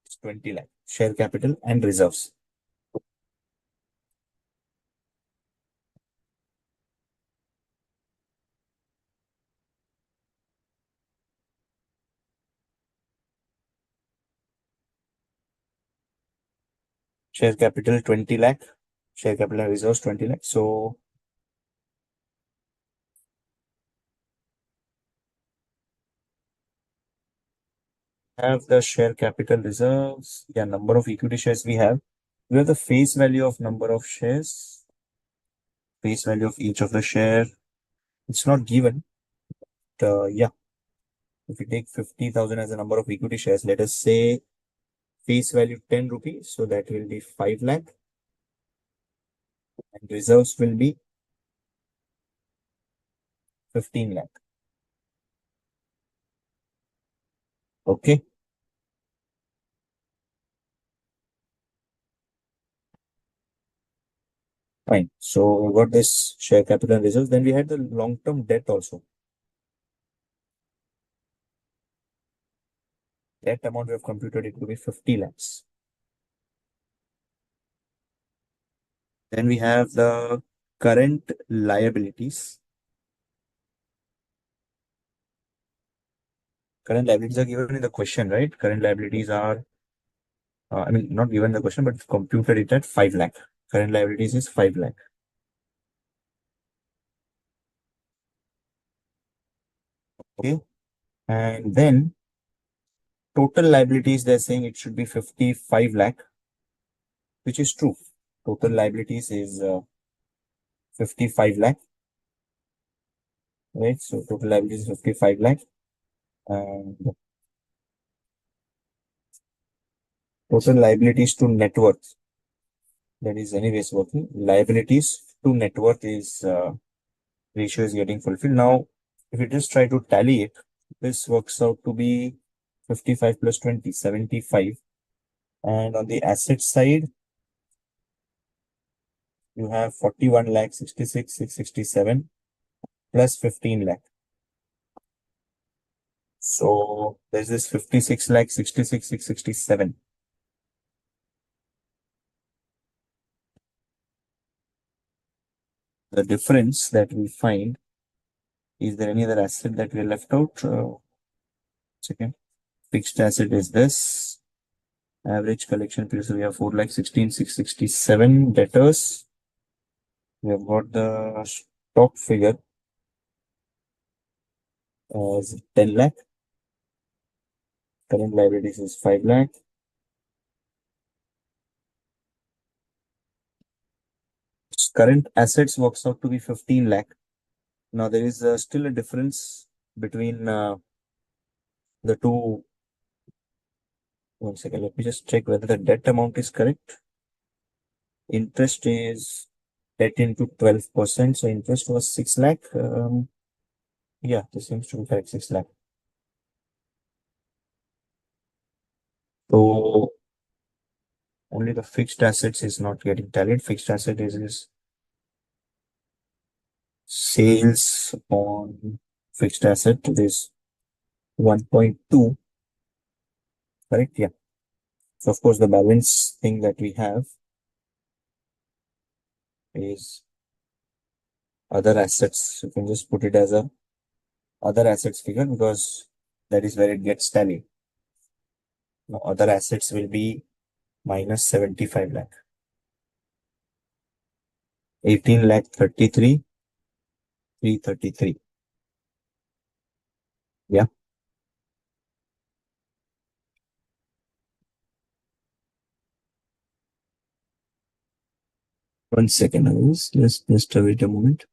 is 20 lakh, share capital and reserves. Share capital 20 lakh, share capital and reserves 20 lakh. So have the share capital reserves. Yeah, number of equity shares we have. We have the face value of number of shares, face value of each of the share. It's not given. Yeah, if we take 50,000 as a number of equity shares, let us say face value 10 rupees. So that will be 5 lakh and reserves will be 15 lakh. Okay. Fine. So we got this share capital and reserves. Then we had the long-term debt also. That amount we have computed it to be 50 lakhs. Then we have the current liabilities. Current liabilities are given in the question, right? Current liabilities are, I mean, not given in the question, but computed it at 5 lakh. Current liabilities is 5 lakh. Okay. And then total liabilities, they're saying it should be 55 lakh, which is true. Total liabilities is 55 lakh, right? So total liabilities is 55 lakh. And total liabilities to net worth, that is anyways working. Liabilities to net worth is ratio is getting fulfilled. Now, if you just try to tally it, this works out to be 55 plus 20, 75. And on the asset side, you have 41 lakh 66 667 plus 15 lakh. So there's this 56 lakh 66 667. The difference that we find, is there any other asset that we left out? Second, fixed asset is this. Average collection period, so we have 4 lakh 16 667 debtors. We have got the stock figure as 10 lakh. Current liabilities is 5 lakh. Current assets works out to be 15 lakh. Now there is still a difference between the two. One second, let me just check whether the debt amount is correct. Interest is debt into 12%. So interest was 6 lakh. Yeah, this seems to be correct, 6 lakh. So only the fixed assets is not getting tallied. Fixed asset is sales on fixed asset is 1.2, correct? Yeah. So of course the balance thing that we have is other assets. You can just put it as a other assets figure because that is where it gets tallied. Now other assets will be minus 75 lakh. 18 lakh 33, 333. Yeah. One second, I was just wait a moment.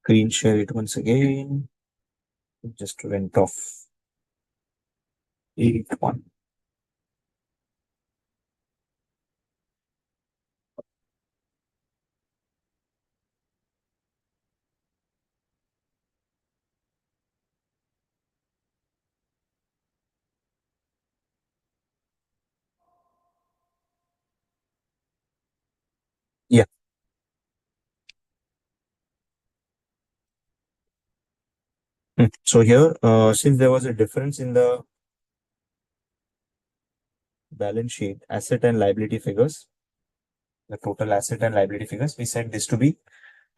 Screen share it once again. Just went off. 8-1. Yeah. So here, since there was a difference in the balance sheet, asset and liability figures, the total asset and liability figures, we said this to be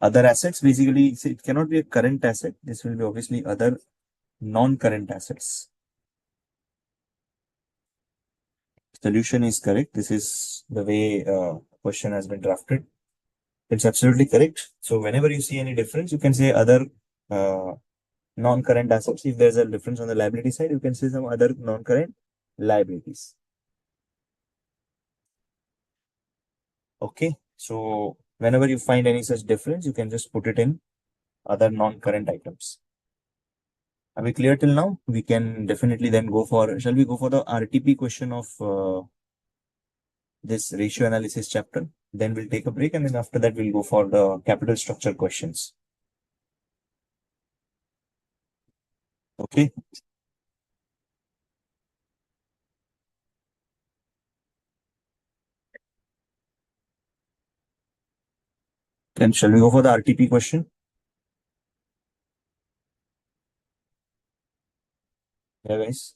other assets. Basically, it cannot be a current asset. This will be obviously other non-current assets. Solution is correct. This is the way question has been drafted. It's absolutely correct. So whenever you see any difference, you can say other uh, non-current assets. If there's a difference on the liability side, you can say some other non-current liabilities. Okay. So whenever you find any such difference, you can just put it in other non-current items. Are we clear till now? We can definitely then go for, shall we go for the RTP question of this ratio analysis chapter? Then we'll take a break and then after that we'll go for the capital structure questions. Okay. Then shall we go for the RTP question? Yeah, guys.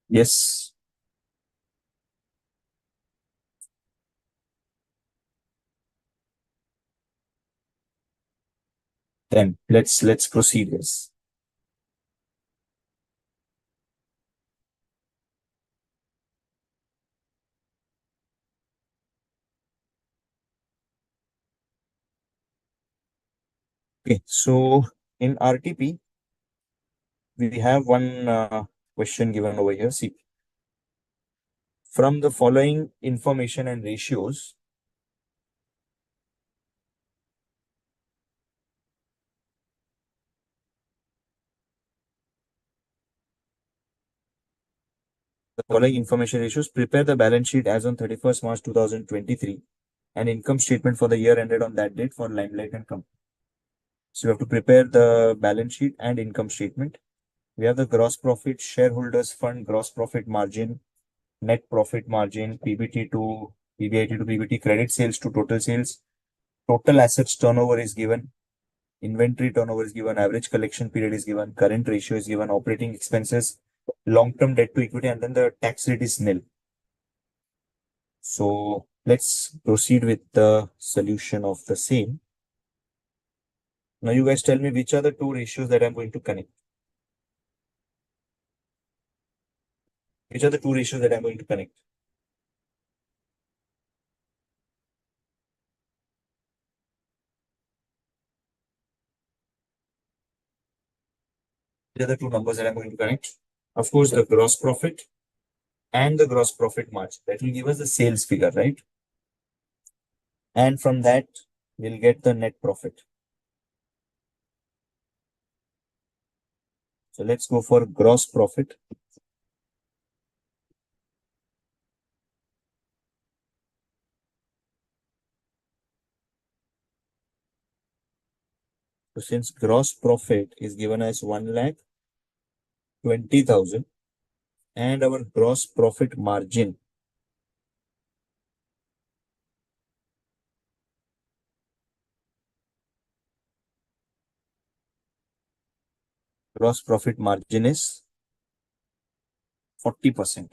Yes. Then let's proceed, guys. Okay, so in RTP, we have one question given over here. See, from the following information and ratios, the following information ratios, prepare the balance sheet as on 31st March 2023 and income statement for the year ended on that date for Limelight and Company. So you have to prepare the balance sheet and income statement. We have the gross profit, shareholders fund, gross profit margin, net profit margin, PBT to PBIT to PBT, credit sales to total sales, total assets turnover is given, inventory turnover is given, average collection period is given, current ratio is given, operating expenses, long-term debt to equity, and then the tax rate is nil. So let's proceed with the solution of the same. Now you guys tell me which are the two ratios that I'm going to connect. Which are the two ratios that I'm going to connect? Which are the two numbers that I'm going to connect? Of course, the gross profit and the gross profit margin. That will give us the sales figure, right? And from that, we'll get the net profit. So let's go for gross profit. So since gross profit is given as 1,20,000 and our gross profit margin is 40%.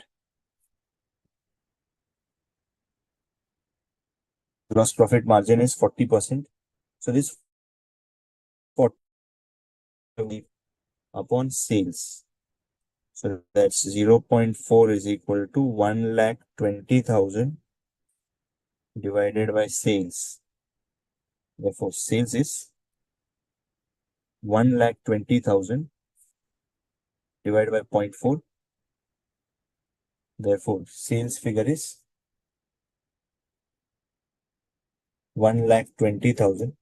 Gross profit margin is 40%. So this 40 upon sales. So that's 0.4 is equal to 1,20,000 divided by sales. Therefore, sales is 1,20,000 divided by 0.4. Therefore, sales figure is 1,20,000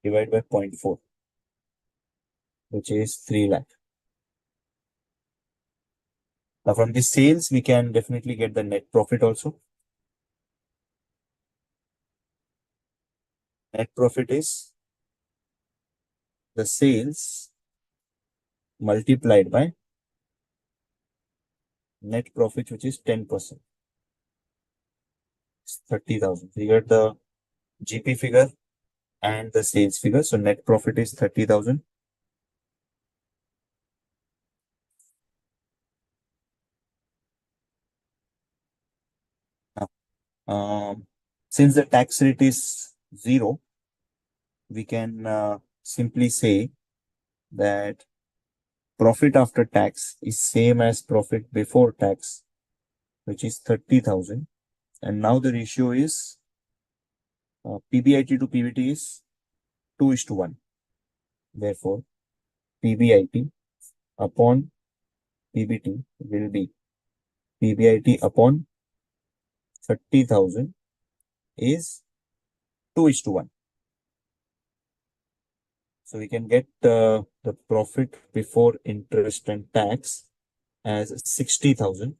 divided by 0.4, which is 3 lakh. Now, from the sales, we can definitely get the net profit also. Net profit is the sales multiplied by net profit, which is 10%. It's 30,000. We get the GP figure and the sales figure. So net profit is 30,000. Since the tax rate is 0, we can simply say that profit after tax is same as profit before tax, which is 30,000. And now the ratio is PBIT to PBT is 2:1. Therefore, PBIT upon PBT will be PBIT upon 30,000 is 2:1. So we can get the profit before interest and tax as 60,000.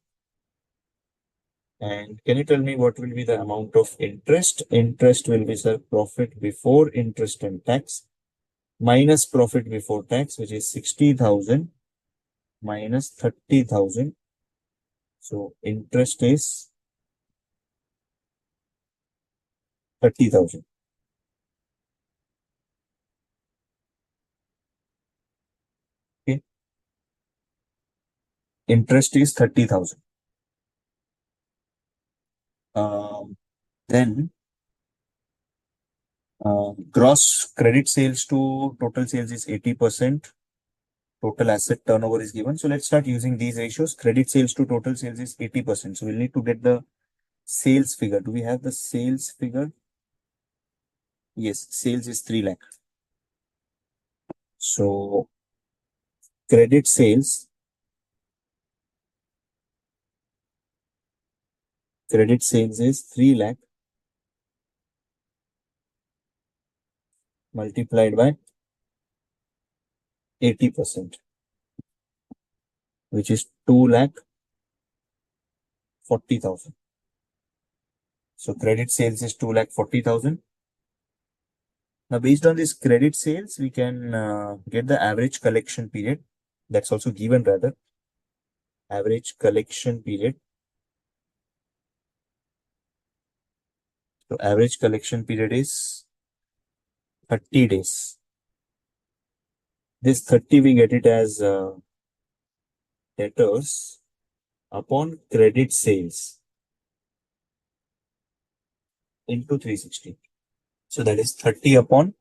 And can you tell me what will be the amount of interest? Interest will be, sir, profit before interest and tax, minus profit before tax, which is 60,000 minus 30,000. So interest is 30,000. Okay. Interest is 30,000. Then gross credit sales to total sales is 80%. Total asset turnover is given. So let's start using these ratios. Credit sales to total sales is 80%. So we'll need to get the sales figure. Do we have the sales figure? Yes, sales is 3 lakh. So credit sales is 3 lakh multiplied by 80%, which is 2 lakh 40,000. So credit sales is 2 lakh 40,000. Now, based on this credit sales, we can get the average collection period. That's also given rather. Average collection period. So average collection period is 30 days. This 30 we get it as debtors upon credit sales into 360. So that is 30 upon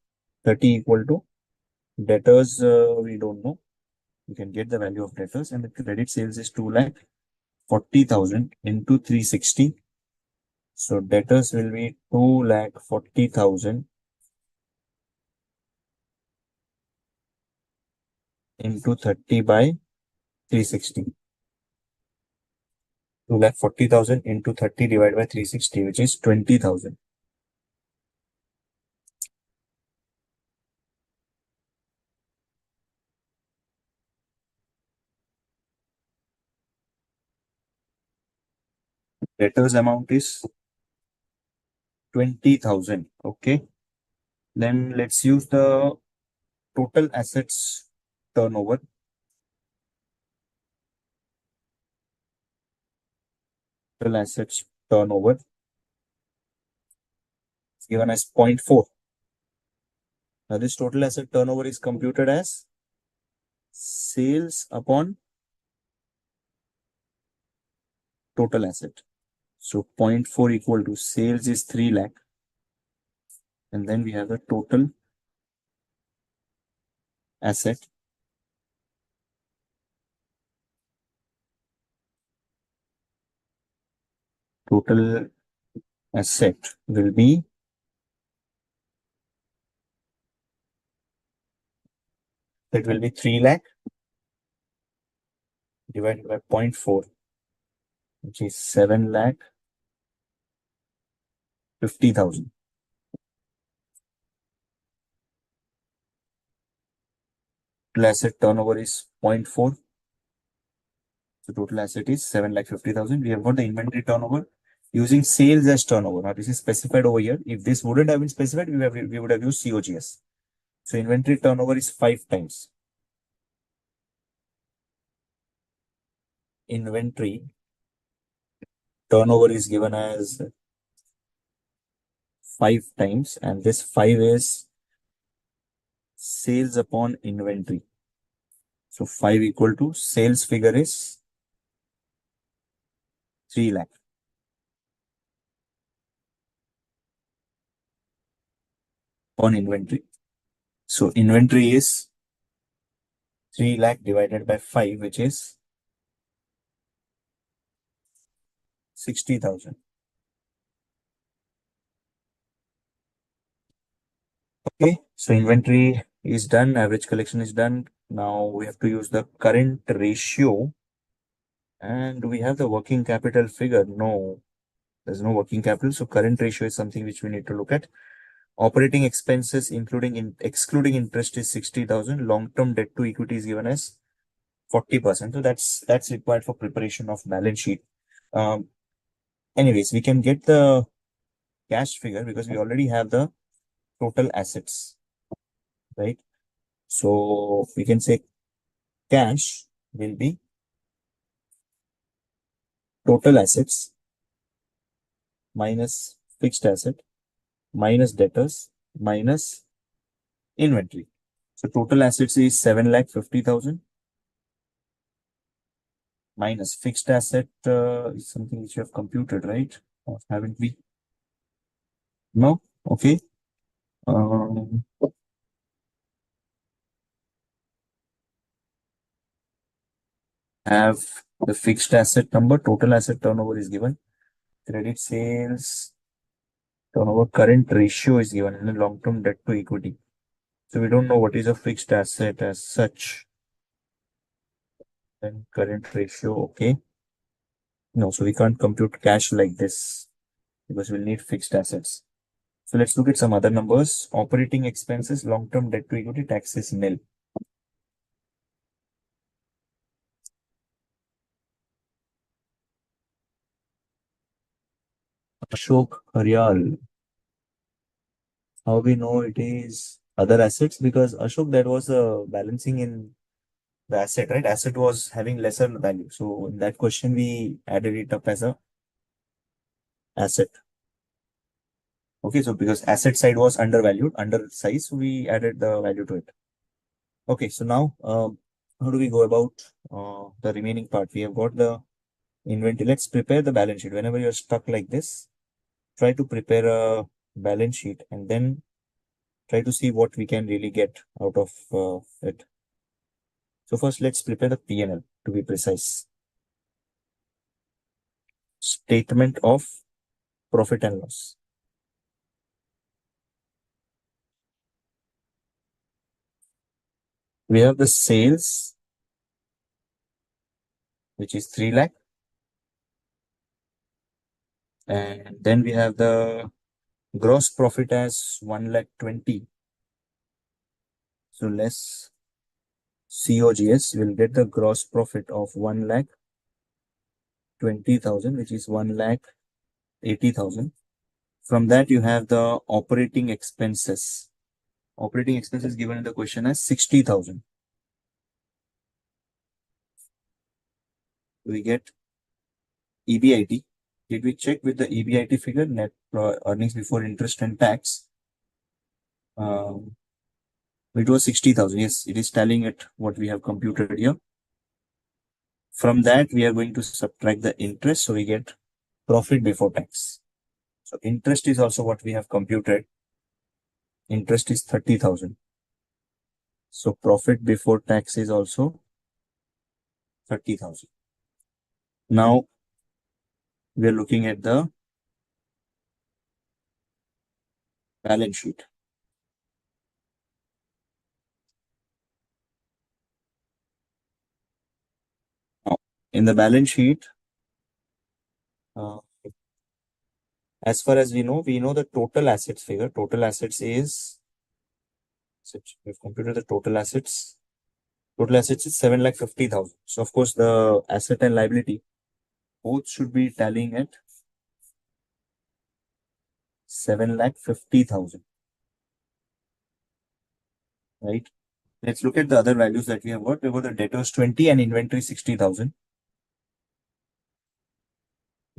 30 equal to debtors. We don't know. You can get the value of debtors, and the credit sales is 2 lakh 40,000 into 360. So debtors will be 2 lakh 40,000 into 30 by 360. 2 lakh 40,000 into 30 divided by 360, which is 20,000. Debtors amount is 20,000. Okay. Then let's use the total assets turnover. Total assets turnover is given as 0.4. Now this total asset turnover is computed as sales upon total asset. So 0.4 equal to sales is 3 lakh. And then we have the total asset. Total asset will be it will be 3 lakh divided by 0.4, which is 7 lakh 50,000. Total asset turnover is 0.4. So total asset is 7 lakh 50,000. We have got the inventory turnover using sales as turnover. Now this is specified over here. If this wouldn't have been specified, we would have used COGS. So inventory turnover is 5 times. Inventory turnover is given as 5 times, and this 5 is sales upon inventory. So 5 equal to sales figure is 3 lakh. On inventory. So inventory is 3 lakh divided by 5, which is 60,000. Okay, so inventory is done, average collection is done. Now we have to use the current ratio. And do we have the working capital figure? No, there's no working capital. So current ratio is something which we need to look at. Operating expenses, excluding interest, is 60,000. Long-term debt to equity is given as 40%. So that's required for preparation of balance sheet. Anyways, we can get the cash figure because we already have the total assets, right? So we can say cash will be total assets minus fixed asset minus debtors minus inventory. So total assets is 7,50,000 minus fixed asset is something which you have computed, right? Or haven't we? No? Okay. Um, have the fixed asset number, total asset turnover is given. Credit sales turnover current ratio is given in a long-term debt to equity. So we don't know what is a fixed asset as such. Then current ratio, okay. No, so we can't compute cash like this because we'll need fixed assets. So let's look at some other numbers. Operating expenses, long-term debt to equity, taxes nil. Ashok Haryal. How we know it is other assets? Because Ashok, there was a balancing in the asset, right? Asset was having lesser value. So in that question, we added it up as a asset. Okay, so because asset side was undervalued, under size, so we added the value to it. Okay, so now how do we go about the remaining part? We have got the inventory. Let's prepare the balance sheet. Whenever you're stuck like this, try to prepare a balance sheet and then try to see what we can really get out of it. So first, let's prepare the P&L to be precise. Statement of profit and loss. We have the sales, which is 3 lakh. And then we have the gross profit as 1 lakh 20. So less COGS, will get the gross profit of 1 lakh 20,000, which is 1 lakh 80,000. From that, you have the operating expenses. Operating expenses given in the question as 60,000. We get EBIT. Did we check with the EBIT figure, net earnings before interest and tax? It was 60,000. Yes, it is telling it what we have computed here. From that, we are going to subtract the interest. So we get profit before tax. So interest is also what we have computed. Interest is 30,000. So profit before tax is also 30,000. Now we are looking at the balance sheet. Now, in the balance sheet, uh, as far as we know the total assets figure. Total assets is, we've computed the total assets. Total assets is 7,50,000. So of course the asset and liability both should be tallying at 7,50,000, right? Let's look at the other values that we have got. We got the debtors 20 and inventory 60,000.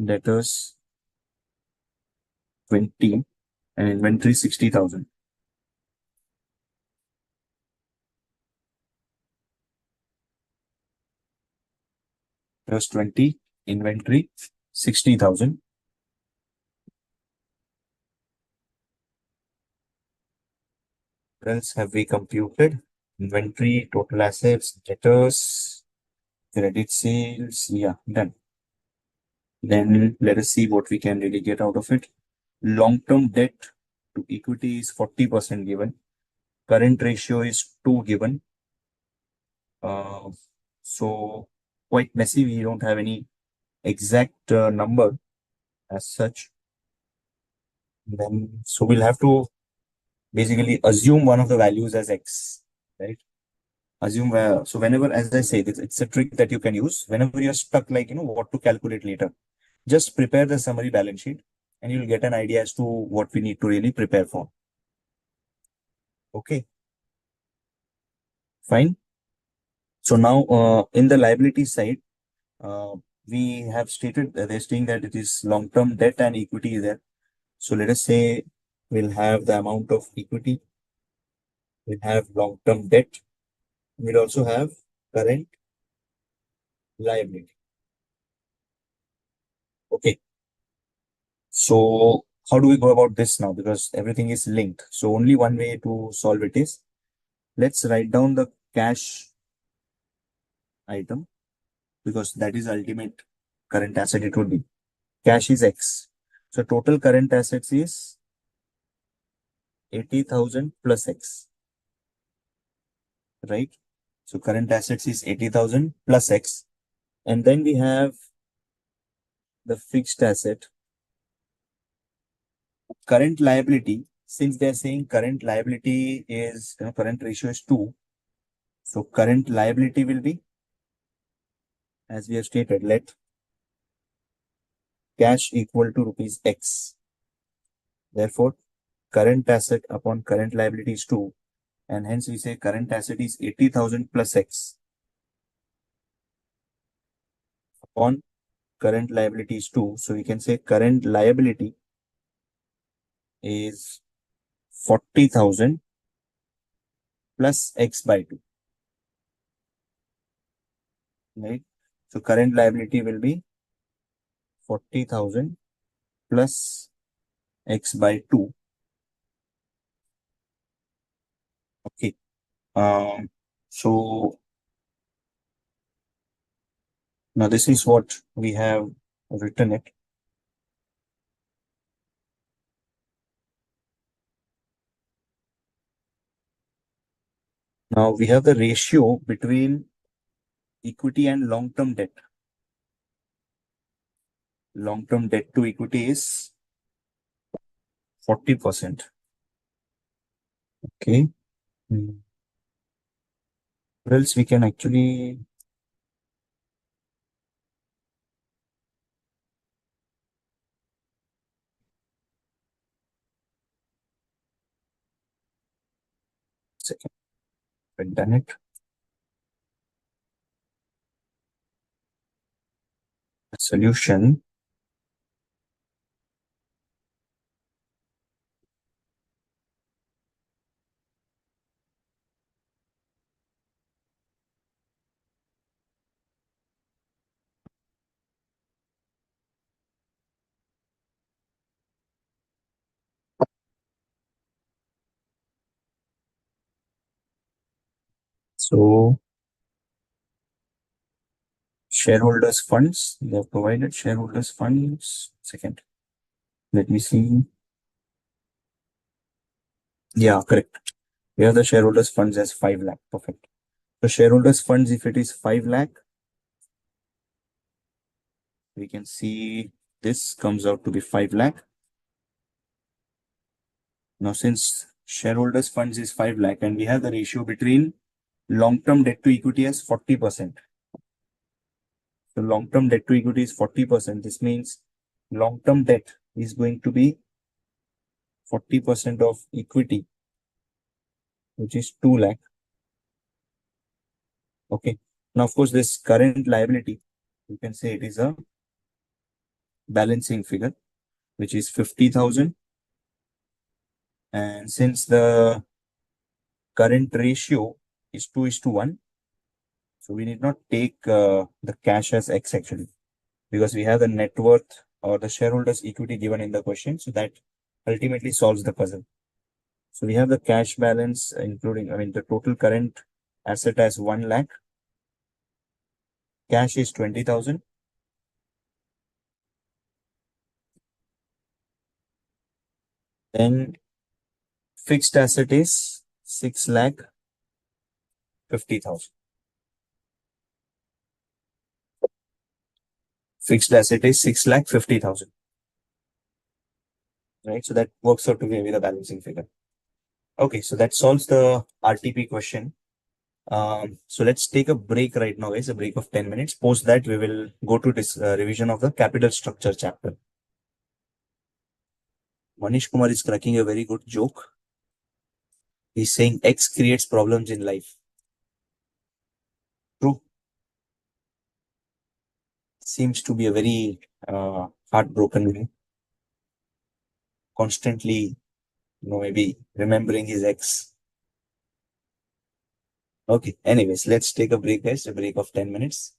Debtors 20 and inventory 60,000. Plus 20, inventory 60,000. What else have we computed? Inventory, total assets, debtors, credit sales. Yeah, done. Then let us see what we can really get out of it. Long-term debt to equity is 40% given. Current ratio is 2 given. So quite messy. We don't have any exact number as such. Then so we'll have to basically assume one of the values as X, right? Assume where, so whenever, as I say, it's a trick that you can use whenever you're stuck, like, what to calculate later. Just prepare the summary balance sheet and you'll get an idea as to what we need to really prepare for. Okay. Fine. So now in the liability side, uh, we have stated that they're saying that it is long-term debt and equity is there. So let us say we'll have the amount of equity, we'll have long-term debt, we'll also have current liability. Okay. So how do we go about this now? Because everything is linked. So only one way to solve it is, let's write down the cash item, because that is ultimate current asset it would be. Cash is X. So total current assets is 80,000 plus X, right? So current assets is 80,000 plus X. And then we have the fixed asset. Current liability, since they're saying current liability is, current ratio is 2. So current liability will be, as we have stated, let cash equal to rupees X. Therefore, current asset upon current liability is 2. And hence we say current asset is 80,000 plus X upon current liability is 2. So we can say current liability is 40,000 plus X by 2, right? So current liability will be 40,000 plus X by 2. Okay. So now this is what we have written it. Now we have the ratio between equity and long-term debt. Long-term debt to equity is 40%. Okay. Or else we can actually, second, I've done it. The solution. So shareholders funds, they have provided shareholders funds. Second, let me see. Yeah, correct. We have the shareholders funds as 5 lakh. Perfect. So shareholders funds, if it is 5 lakh, we can see this comes out to be 5 lakh. Now, since shareholders funds is 5 lakh and we have the ratio between long-term debt to equity as 40%. So long-term debt to equity is 40%. This means long-term debt is going to be 40% of equity, which is 2 lakh. Okay. Now, of course, this current liability, you can say it is a balancing figure, which is 50,000. And since the current ratio is 2:1, so we need not take the cash as X actually, because we have the net worth or the shareholders equity given in the question. So that ultimately solves the puzzle. So we have the cash balance, including, the total current asset as 1 lakh. Cash is 20,000. Then fixed asset is 6 lakh 50,000. Fixed asset is 6 lakh 50,000. Right. So that works out to be the balancing figure. Okay. So that solves the RTP question. So let's take a break right now, guys, a break of 10 minutes. Post that, we will go to this revision of the capital structure chapter. Manish Kumar is cracking a very good joke. He's saying X creates problems in life. seems to be a very heartbroken man, constantly, maybe remembering his ex. Okay, anyways, let's take a break, guys, a break of 10 minutes.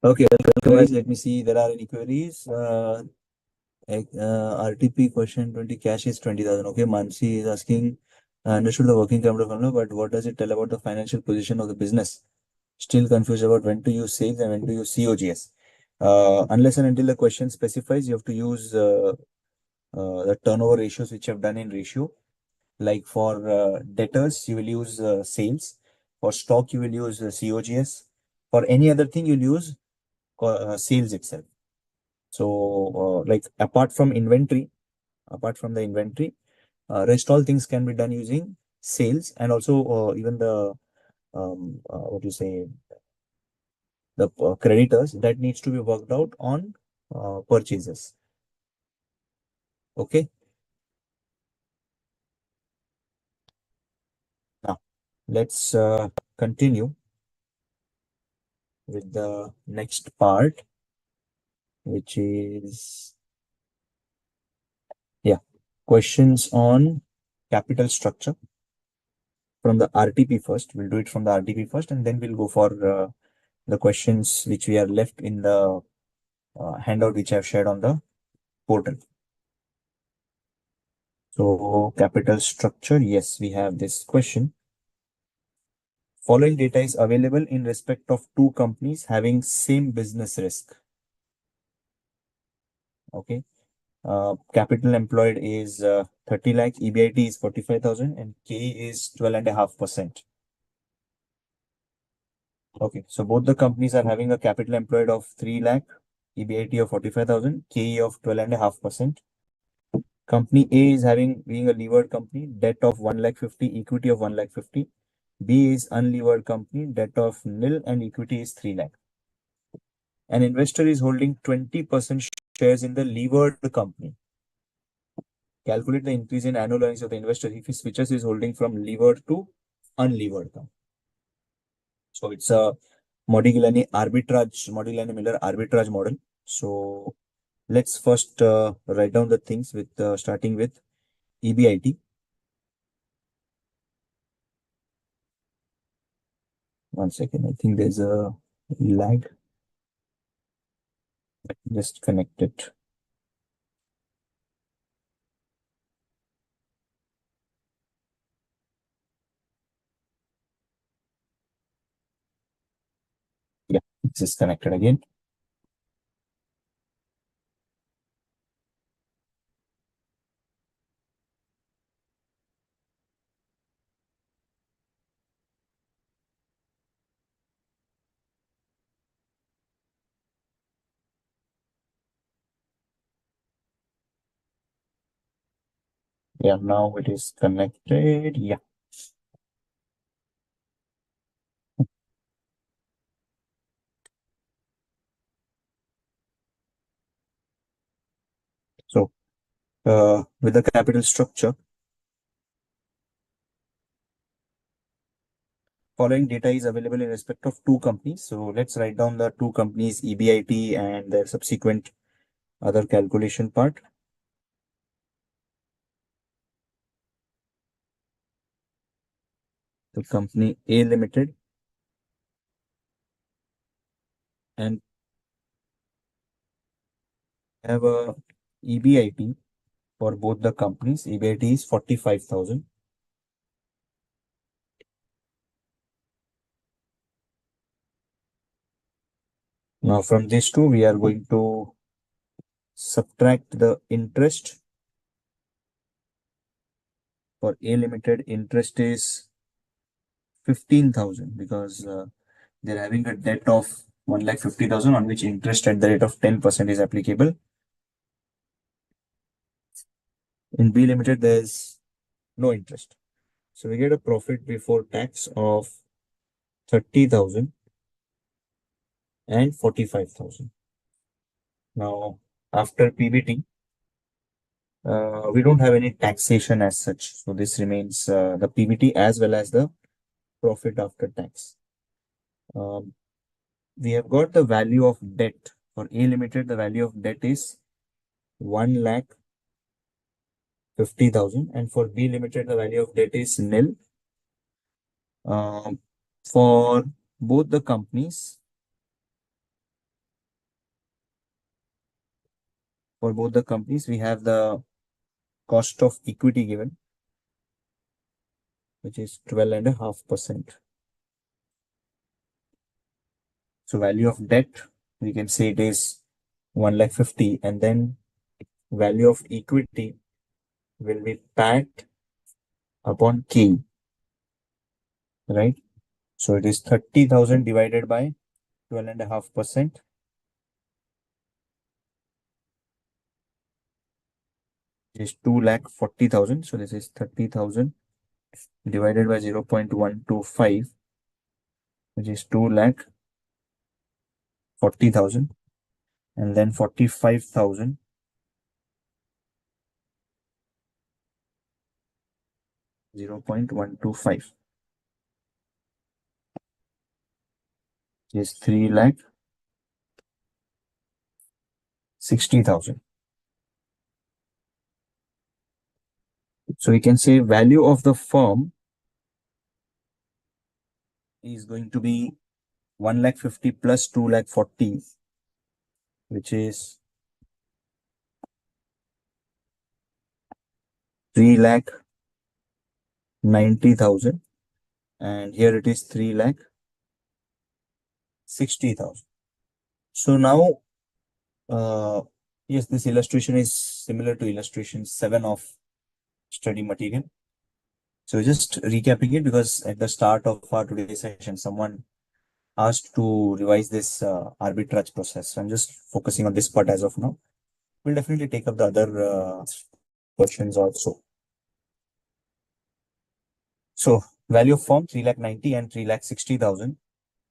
Okay, welcome guys. Let me see. There are any queries. RTP question 20 cash is 20,000. Okay, Mansi is asking, I understood the working capital formula, but what does it tell about the financial position of the business? Still confused about when to use sales and when to use COGS. Unless and until the question specifies, you have to use the turnover ratios which I've done in ratio. Like for debtors, you will use sales. For stock, you will use COGS. For any other thing, you'll use sales itself. So, like apart from the inventory, rest all things can be done using sales, and also even the what do you say, the creditors that needs to be worked out on purchases. Okay. Now let's continue with the next part, which is yeah, questions on capital structure from the RTP first. We'll do it from the RTP first, and then we'll go for the questions which we are left in the handout which I've shared on the portal. So capital structure, yes, we have this question. Following data is available in respect of two companies having same business risk. Okay. Capital employed is 30 lakh, EBIT is 45,000, and K is 12.5%. Okay, so both the companies are having a capital employed of 3 lakh, EBIT of 45,000, KE of 12.5%. Company A is having, being a levered company, debt of 1 lakh 50, equity of 1 lakh 50. B is unlevered company, debt of nil, and equity is 3 lakh. An investor is holding 20% shares in the levered company. Calculate the increase in annual earnings of the investor if he switches his holding from levered to unlevered company. So it's a Modigliani arbitrage model. So let's first write down the things with starting with EBIT. One second, I think there's a lag. Just connect it. Yeah, this is connected again. Yeah, now it is connected. Yeah. So with the capital structure, following data is available in respect of two companies. So let's write down the two companies, EBIT and their subsequent other calculation part. The company A Limited and have a EBIT for both the companies. EBIT is 45,000. Now from these two, we are going to subtract the interest. For A Limited, interest is 15,000 because they're having a debt of 1,50,000 on which interest at the rate of 10% is applicable. In B Limited, there's no interest. So we get a profit before tax of 30,000 and 45,000. Now, after PBT, we don't have any taxation as such. So this remains the PBT as well as the profit after tax. Um, we have got the value of debt. For A Limited, the value of debt is 1,50,000, and for B Limited, the value of debt is nil. For both the companies, For both the companies, we have the cost of equity given, which is 12.5%. So value of debt, we can say it is 1 lakh 50, and then value of equity will be packed upon K, right? So it is 30,000 divided by 12.5%, is 2 lakh 40,000. So this is 30,000 divided by 0.125, which is 2 lakh 40,000, and then 45,000, 0.125 is 3 lakh 60,000. So we can say value of the firm is going to be 1 lakh 50 plus 2 lakh 40, which is 3 lakh 90,000, and here it is 3 lakh 60,000. So now, yes, this illustration is similar to illustration 7 of study material. So just recapping it, because at the start of our today's session, someone asked to revise this arbitrage process. So I'm just focusing on this part as of now. We'll definitely take up the other questions also. So value of firm 3 lakh 90 and 3 lakh 60,000.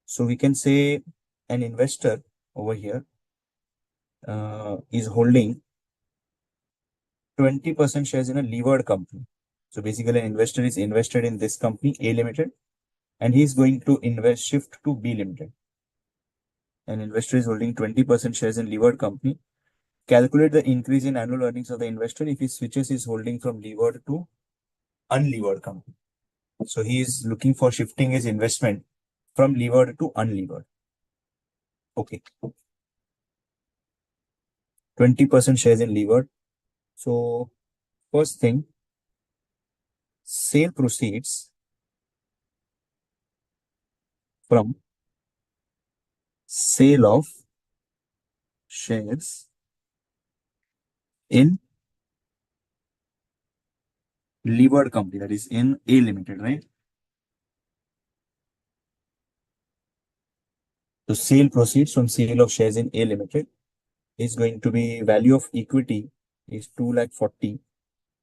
So we can say an investor over here is holding 20% shares in a levered company. So basically, an investor is invested in this company, A Limited, and he is going to shift to B Limited. An investor is holding 20% shares in levered company. Calculate the increase in annual earnings of the investor if he switches his holding from levered to unlevered company. So he is looking for shifting his investment from levered to unlevered. Okay. 20% shares in levered. So first thing, sale proceeds from sale of shares in levered company, that is in A Limited, right? So sale proceeds from sale of shares in A Limited is going to be value of equity is 2 lakh 40.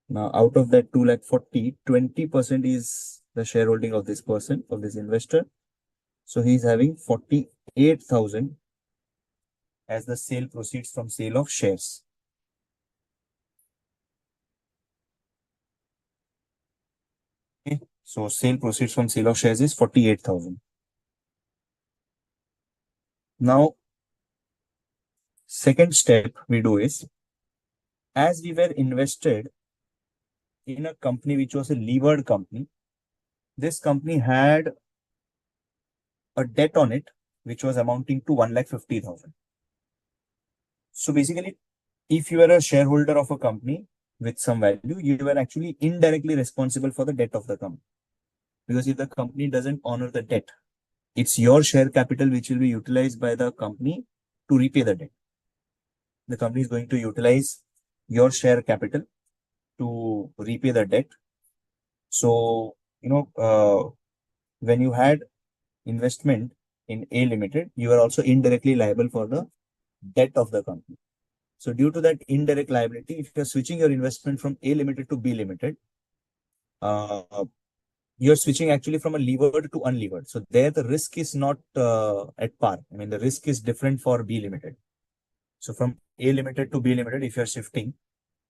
Now out of that 2 lakh 40, 20% is the shareholding of this person, of this investor. So he's having 48,000 as the sale proceeds from sale of shares. Okay. So sale proceeds from sale of shares is 48,000. Now, second step we do is, as we were invested in a company which was a levered company, this company had a debt on it which was amounting to 1 lakh 50,000. So basically, if you are a shareholder of a company with some value, you are actually indirectly responsible for the debt of the company. Because if the company doesn't honor the debt, it's your share capital which will be utilized by the company to repay the debt. The company is going to utilize your share capital to repay the debt. So, when you had investment in A Limited, you are also indirectly liable for the debt of the company. So due to that indirect liability, if you're switching your investment from A Limited to B Limited, you're switching actually from a levered to unlevered. So there the risk is not at par. I mean, the risk is different for B Limited. So from A Limited to B Limited, if you're shifting,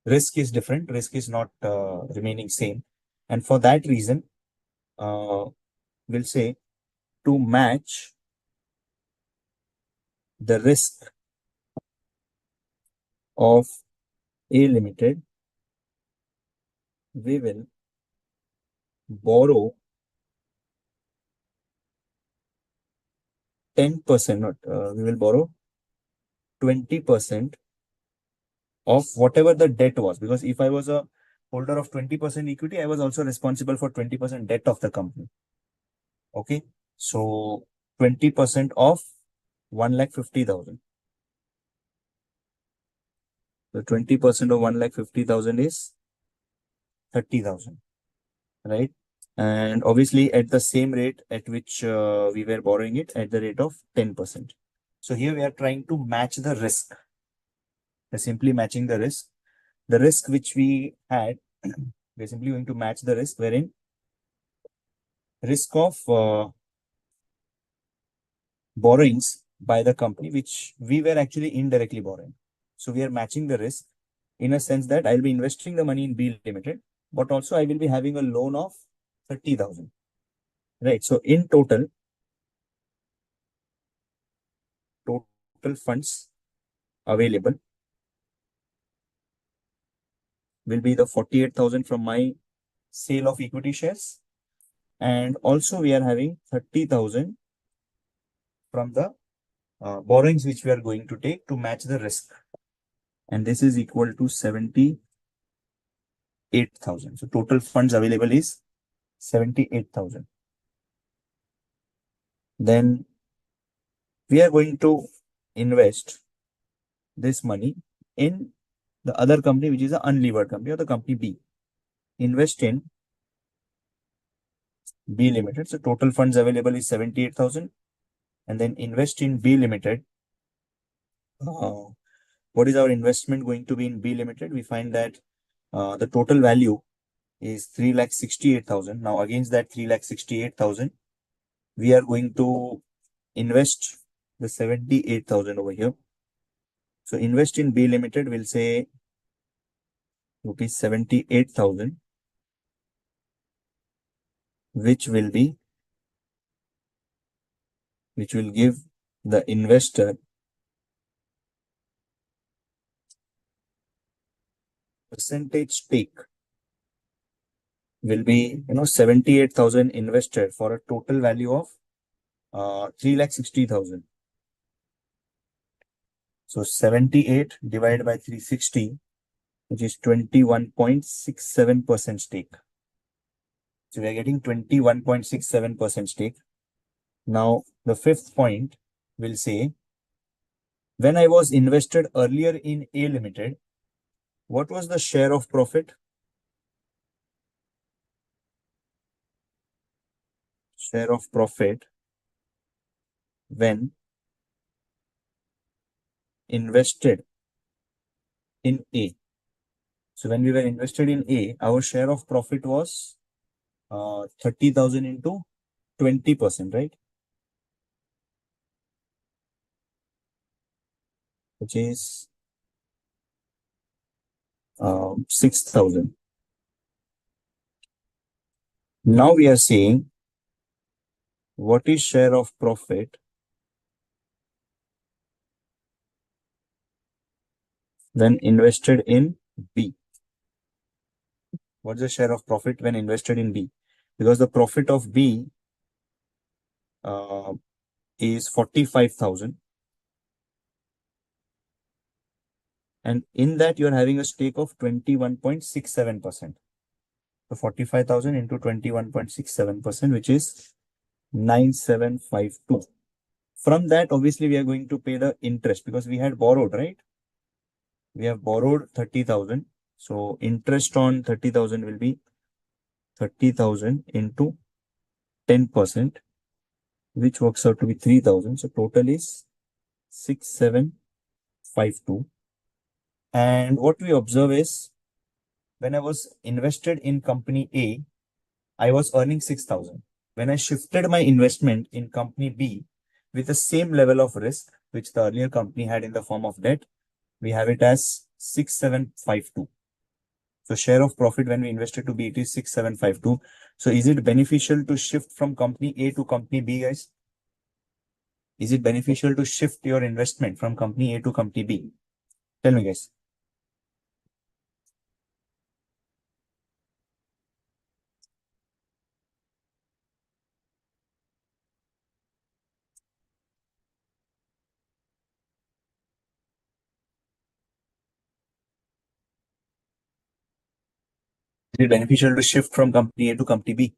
risk is different. Risk is not remaining same. And for that reason, we'll say to match the risk of A Limited, we will borrow 10%, not we will borrow 20% of whatever the debt was. Because if I was a holder of 20% equity, I was also responsible for 20% debt of the company. Okay. So 20% of 1,50,000. So 20% of 1,50,000 is 30,000, right? And obviously at the same rate at which we were borrowing it, at the rate of 10%. So here we are trying to match the risk. We're simply matching the risk. The risk which we had, we're simply going to match the risk, wherein risk of borrowings by the company, which we were actually indirectly borrowing. So we are matching the risk in a sense that I'll be investing the money in B Limited, but also I will be having a loan of 30,000. Right. So in total funds available will be the 48,000 from my sale of equity shares. And also we are having 30,000 from the borrowings which we are going to take to match the risk. And this is equal to 78,000. So total funds available is 78,000. Then we are going to invest this money in the other company, which is an unlevered company, or the company B. Invest in B Limited. So total funds available is 78,000. And then invest in B Limited. What is our investment going to be in B Limited? We find that the total value is 3,68,000. Now against that 3,68,000, we are going to invest the 78,000 over here. So invest in B Limited will say rupees 78,000, which will give the investor percentage stake will be 78,000 invested for a total value of 3,60,000. So 78 divided by 360, which is 21.67% stake. So we are getting 21.67% stake. Now the fifth point will say, when I was invested earlier in A Limited, what was the share of profit? Share of profit when invested in A. So when we were invested in A, our share of profit was 30,000 into 20%, right? Which is 6,000. Now we are saying, what is share of profit when invested in B? What's the share of profit when invested in B? Because the profit of B is 45,000. And in that, you're having a stake of 21.67%. So 45,000 into 21.67%, which is 9,752. From that, obviously, we are going to pay the interest because we had borrowed, right? We have borrowed 30,000. So interest on 30,000 will be 30,000 into 10%, which works out to be 3,000. So total is 6,752. And what we observe is, when I was invested in company A, I was earning 6,000. When I shifted my investment in company B with the same level of risk, which the earlier company had in the form of debt, we have it as 6,752. So share of profit when we invested to B, it is 6,752. So is it beneficial to shift from company A to company B, guys? Is it beneficial to shift your investment from company A to company B? Tell me, guys. it beneficial to shift from company A to company B?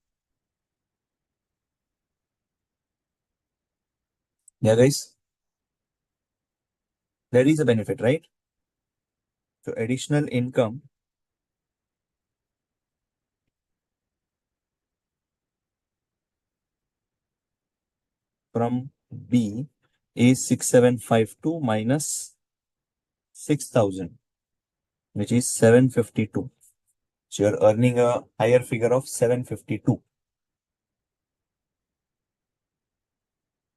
Yeah, guys, there is a benefit, right? So additional income from B is 6752 minus 6000, which is 752. So you're earning a higher figure of 752,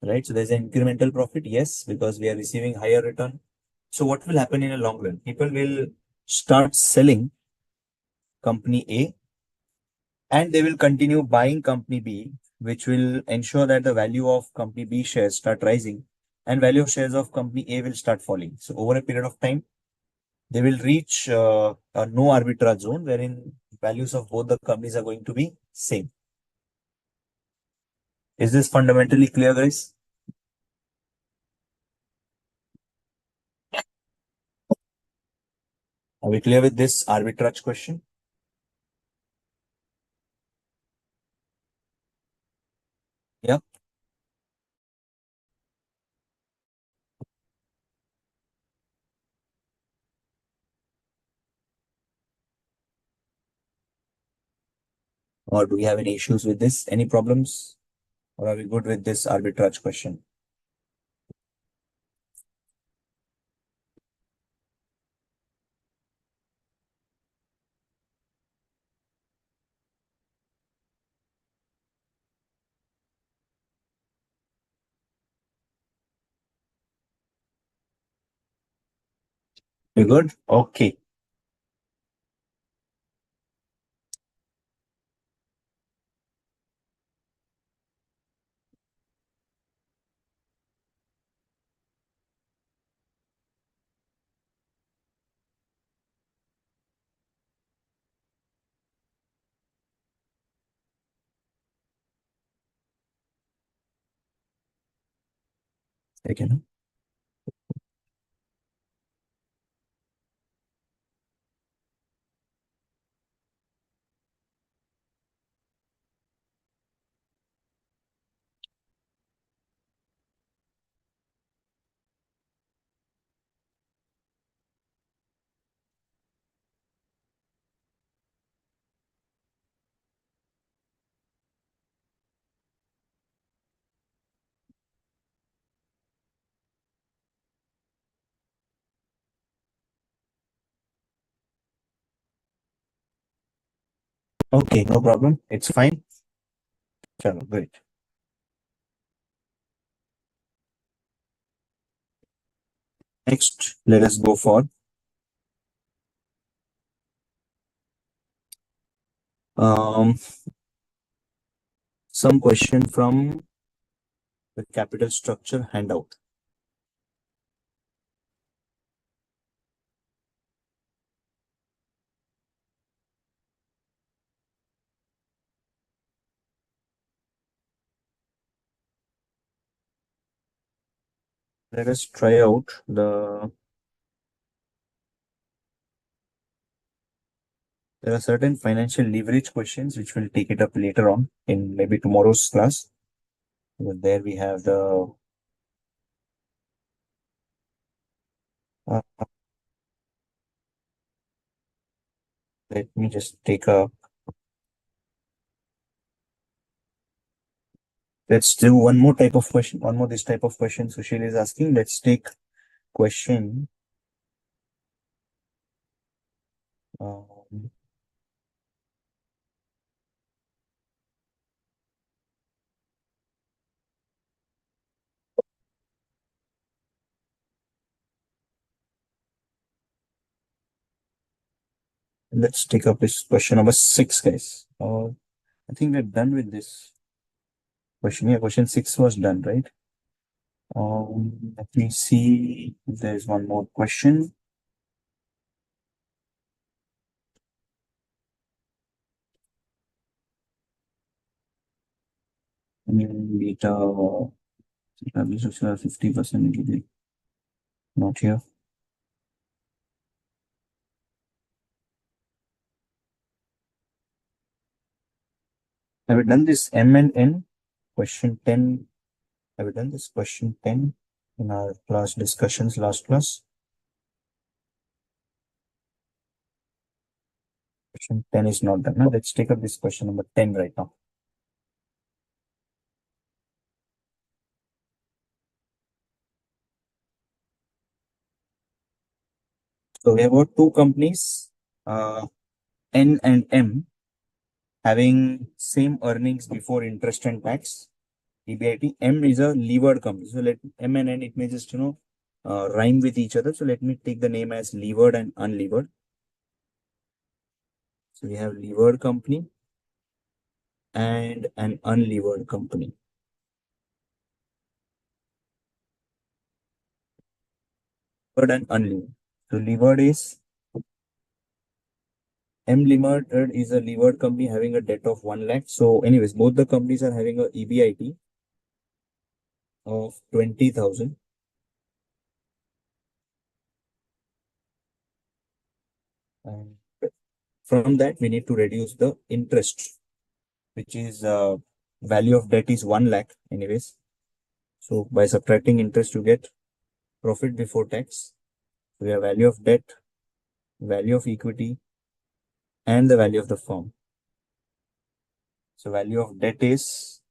right? So there's an incremental profit, yes, because we are receiving higher return. So what will happen in a long run? People will start selling company A and they will continue buying company B, which will ensure that the value of company B shares start rising and value of shares of company A will start falling. So over a period of time, they will reach a no arbitrage zone wherein values of both the companies are going to be same. Is this fundamentally clear, guys? Are we clear with this arbitrage question? Yeah. Or do we have any issues with this? Any problems? Or are we good with this arbitrage question? We good? Okay. Second. Okay, no problem. It's fine. Chalo, great. Next, let us go for um, some question from the capital structure handout. Let us try out the. There are certain financial leverage questions which we'll take it up later on in maybe tomorrow's class. There we have the. Uh, let me just take a. Let's do one more type of question. One more this type of question Sushil is asking. Let's take question. Um, let's take up this question number 6, guys. I think we're done with this question. Yeah, question 6 was done, right? Let me see if there's one more question. Beta 50%. Not here. Have we done this M and N? Question 10. Have we done this question 10 in our class discussions last class? Question 10 is not done. Now let's take up this question number 10 right now. So we have got two companies, N and M, having same earnings before interest and tax. EBIT. M is a levered company. So let M and N, it may just, rhyme with each other. So let me take the name as levered and unlevered. So we have levered company and an unlevered company. Levered and unlevered. So levered is M Limited is a levered company having a debt of 1 lakh. So anyways, both the companies are having a EBIT of 20,000. And from that, we need to reduce the interest, which is value of debt is 1 lakh anyways. So by subtracting interest, you get profit before tax. We have value of debt, value of equity, and the value of the firm. So value of debt is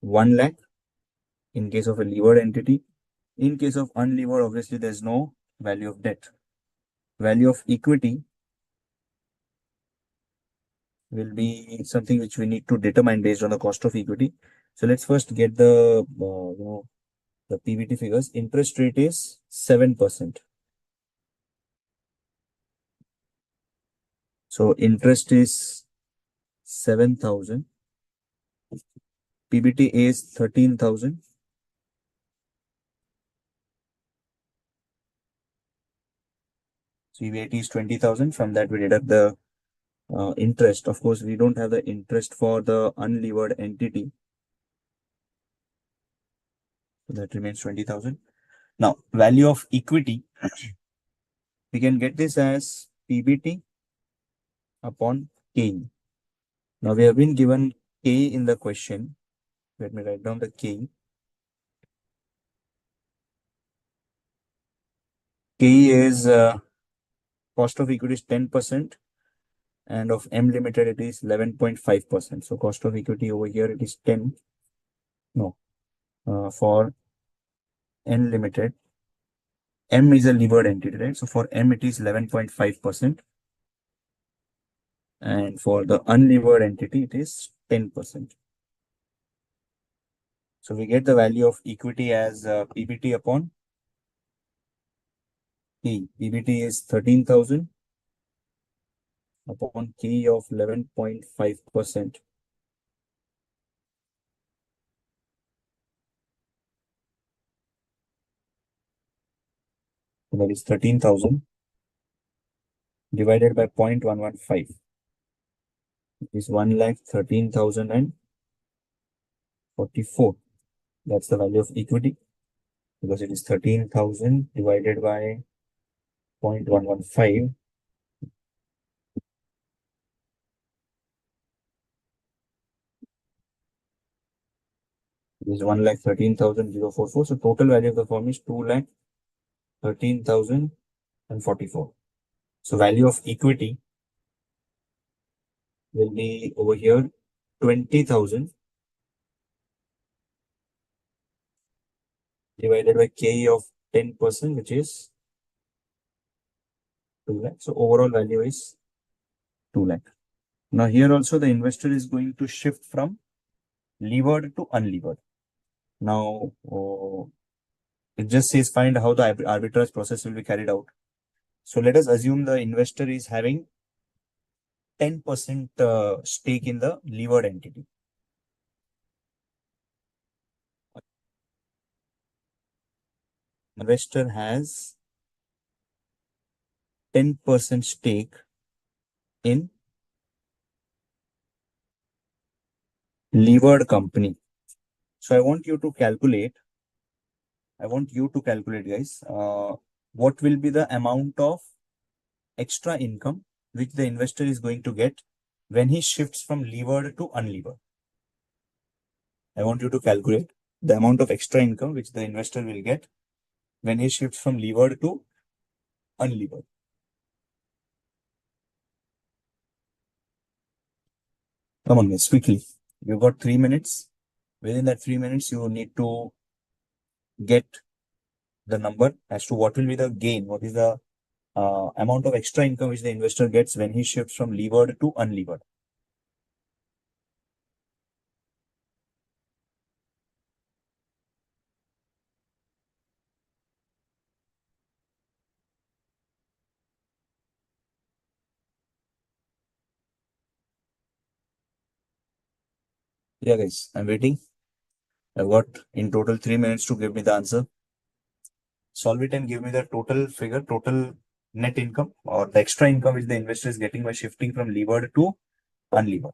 1 lakh in case of a levered entity. In case of unlevered, obviously there's no value of debt. Value of equity will be something which we need to determine based on the cost of equity. So let's first get the PBT figures. Interest rate is 7%. So interest is 7,000. PBT is 13,000. So EBIT is 20,000. From that, we deduct the interest. Of course, we don't have the interest for the unlevered entity. So that remains 20,000. Now, value of equity, we can get this as PBT upon K. Now, we have been given K in the question. Let me write down the K. K is cost of equity is 10%, and of M Limited it is 11.5%. So cost of equity over here it is 10. No, for N Limited, M is a levered entity, right? So for M it is 11.5%, and for the unlevered entity it is 10%. So we get the value of equity as PBT upon P. PBT is 13,000 upon K of 11.5%. So that is 13,000 divided by 0.115 is 1,13,044. That's the value of equity, because it is 13,000 divided by 0.115 is 1,13,044. So total value of the firm is 2,13,044. So value of equity will be over here 20,000 divided by K of 10%, which is 2 lakh. So overall value is 2 lakh. Now here also the investor is going to shift from levered to unlevered. Now it just says find how the arbitrage process will be carried out. So let us assume the investor is having 10% stake in the levered entity. Investor has 10% stake in levered company. So I want you to calculate, guys, what will be the amount of extra income which the investor is going to get when he shifts from levered to unlevered. I want you to calculate the amount of extra income which the investor will get when he shifts from levered to unlevered. Come on, guys, quickly. You've got 3 minutes. Within that 3 minutes, you need to get the number as to what will be the gain, what is the amount of extra income which the investor gets when he shifts from levered to unlevered. Yeah, guys, I'm waiting. I've got in total 3 minutes to give me the answer. Solve it and give me the total figure, total net income or the extra income which the investor is getting by shifting from levered to unlevered.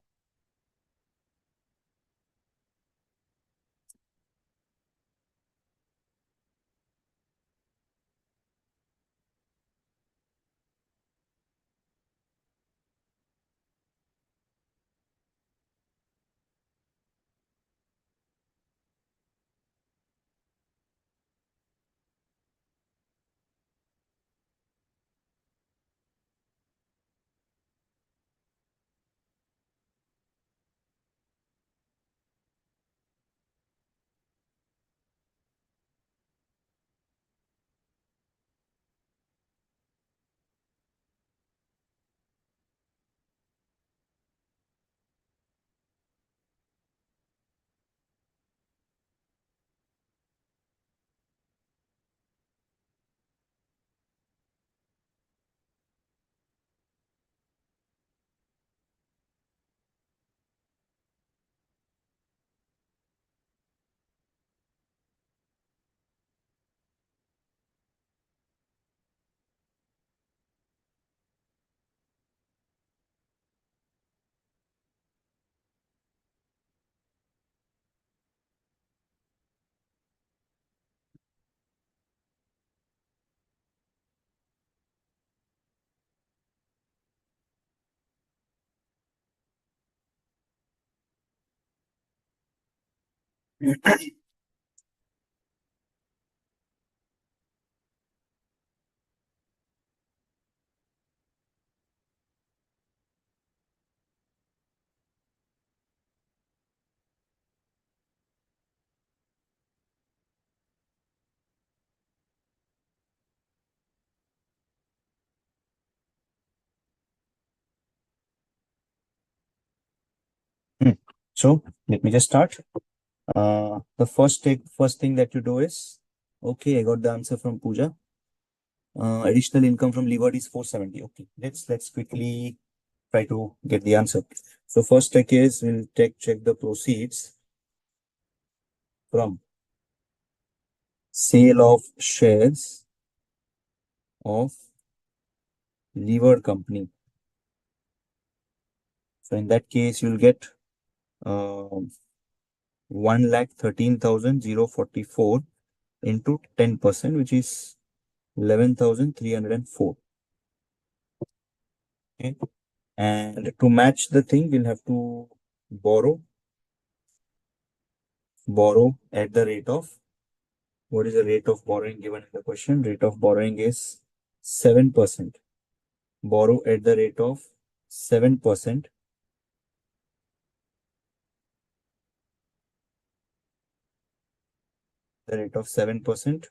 Hmm. So let me just start. The first thing that you do is, okay, I got the answer from Pooja. Additional income from levered is 470. Okay, let's quickly try to get the answer. So first check is we'll check the proceeds from sale of shares of levered company. So in that case, you'll get 1,13,044 into 10%, which is 11,304. Okay. And to match the thing, we'll have to borrow at the rate of, what is the rate of borrowing given in the question? Rate of borrowing is 7%. Borrow at the rate of 7%. The rate of 7%.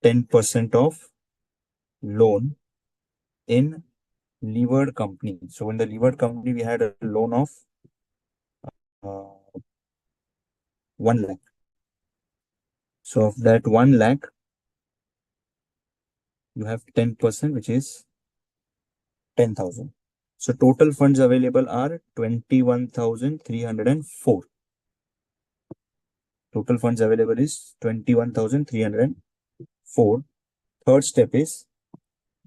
10% of loan in levered company. So in the levered company, we had a loan of 1 lakh. So of that 1 lakh, you have 10%, which is 10,000. So total funds available are 21,304. Total funds available is 21,304. Third step is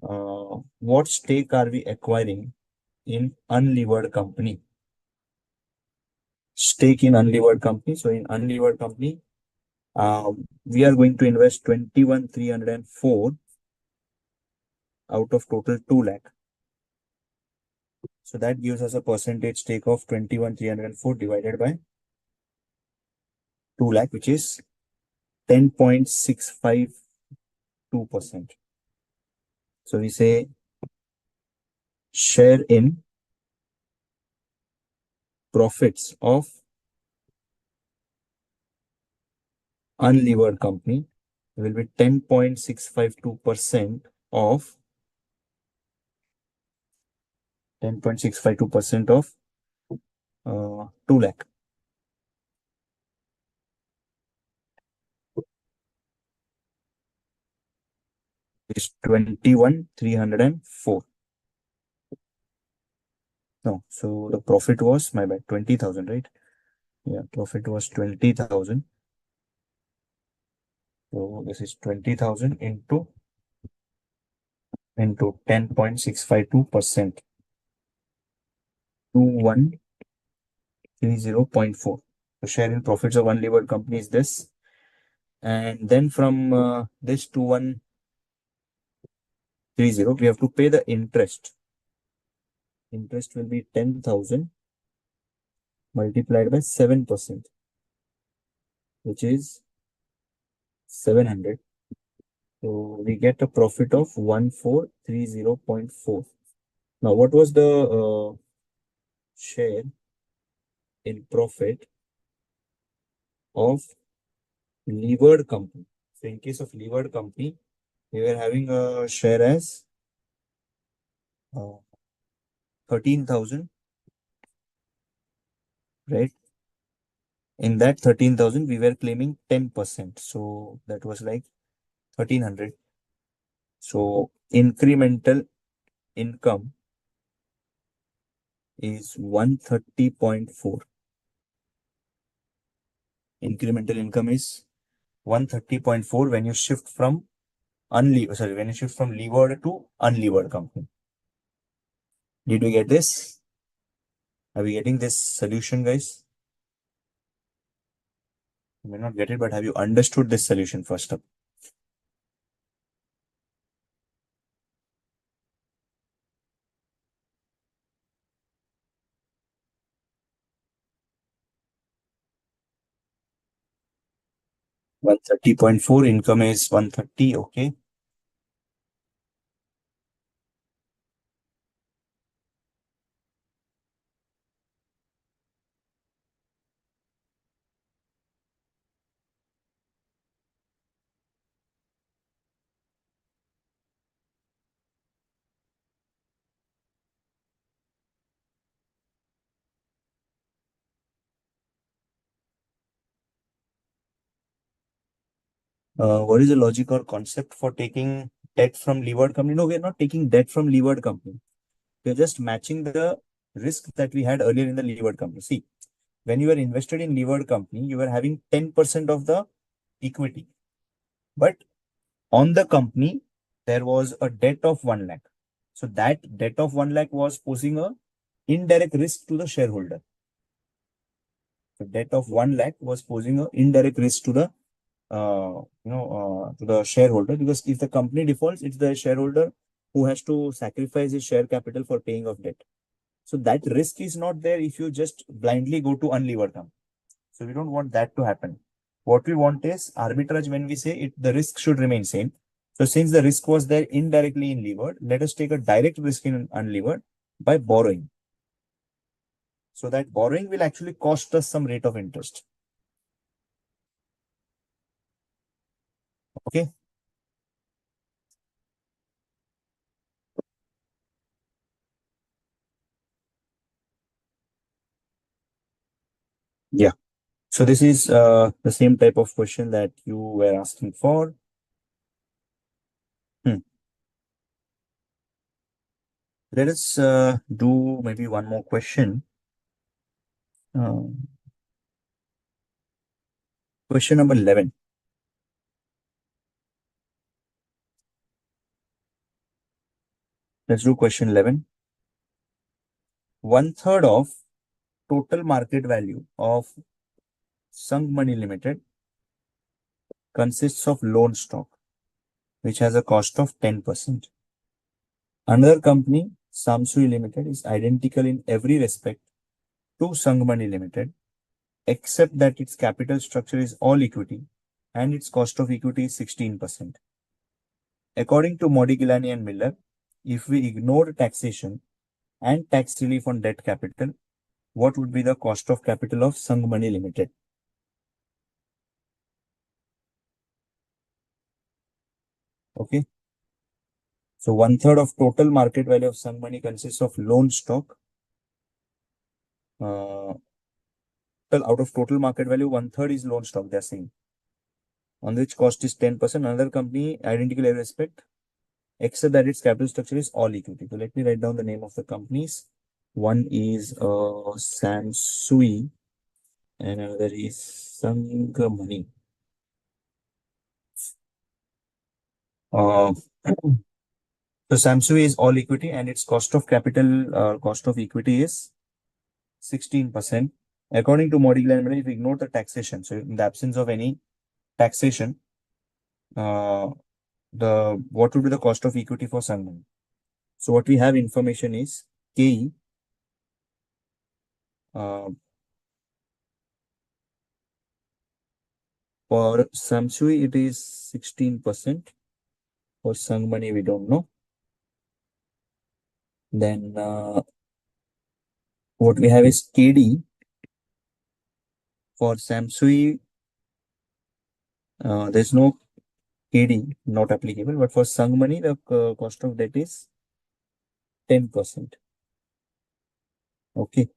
what stake are we acquiring in unlevered company? Stake in unlevered company. So in unlevered company, we are going to invest 21,304 out of total 2 lakh. So that gives us a percentage stake of 21,304 divided by 2 lakh, which is 10.652%. So we say share in profits of unlevered company will be 10.652% of 10.652% of 2 lakh. Is 21,304. No, so the profit was, my bad, 20,000, right? Yeah, profit was 20,000. So this is 20,000 into 10.652%, 2130.4. So share in profits of unlevered company is this. And then from this 2130, we have to pay the interest. Interest will be 10,000 multiplied by 7%, which is 700. So we get a profit of 1430.4. Now, what was the share in profit of levered company? So in case of levered company, we were having a share as 13,000, right? In that 13,000, we were claiming 10%. So that was like 1,300. So incremental income is 130.4. Incremental income is 130.4 when you shift from when you shift from levered to unlevered company. Did we get this? Are we getting this solution, guys? You may not get it, but have you understood this solution first up? One 30.4, income is 130, okay. What is the logic or concept for taking debt from levered company? No, we are not taking debt from levered company. We are just matching the risk that we had earlier in the levered company. See, when you were invested in levered company, you were having 10% of the equity. But on the company, there was a debt of 1 lakh. So that debt of 1 lakh was posing a indirect risk to the shareholder. The debt of 1 lakh was posing an indirect risk to the to the shareholder, because if the company defaults, it's the shareholder who has to sacrifice his share capital for paying off debt. So that risk is not there if you just blindly go to unlevered company. So we don't want that to happen. What we want is arbitrage. When we say it, the risk should remain same. So since the risk was there indirectly in levered, let us take a direct risk in unlevered by borrowing. So that borrowing will actually cost us some rate of interest. Okay. Yeah. So this is the same type of question that you were asking for. Let us do maybe one more question. Question number 11. Let's do question 11. 1/3 of total market value of Sunk Money Limited consists of loan stock, which has a cost of 10%. Another company Samsui Limited is identical in every respect to Sanghmani Limited, except that its capital structure is all equity and its cost of equity is 16%. According to Modigliani and Miller, if we ignore taxation and tax relief on debt capital, what would be the cost of capital of Sanghmani Limited? Okay. So 1/3 of total market value of Sanghmani consists of loan stock. Out of total market value, 1/3 is loan stock, they're saying, on which cost is 10%. Another company, identical in respect, except that its capital structure is all equity. So let me write down the name of the companies. One is Samsui and another is Sanghmani. Uh, so Samsui is all equity and its cost of capital, cost of equity is 16%. According to Modigliani, if we ignore the taxation, so in the absence of any taxation, uh, the what would be the cost of equity for Sanghmani? So what we have information is KE. Uh, for Samsui, it is 16%. For Sanghmani, we don't know. Then what we have is KD. For Samsui, there's no KD, not applicable. But for Sanghmani, the cost of debt is 10%. Okay.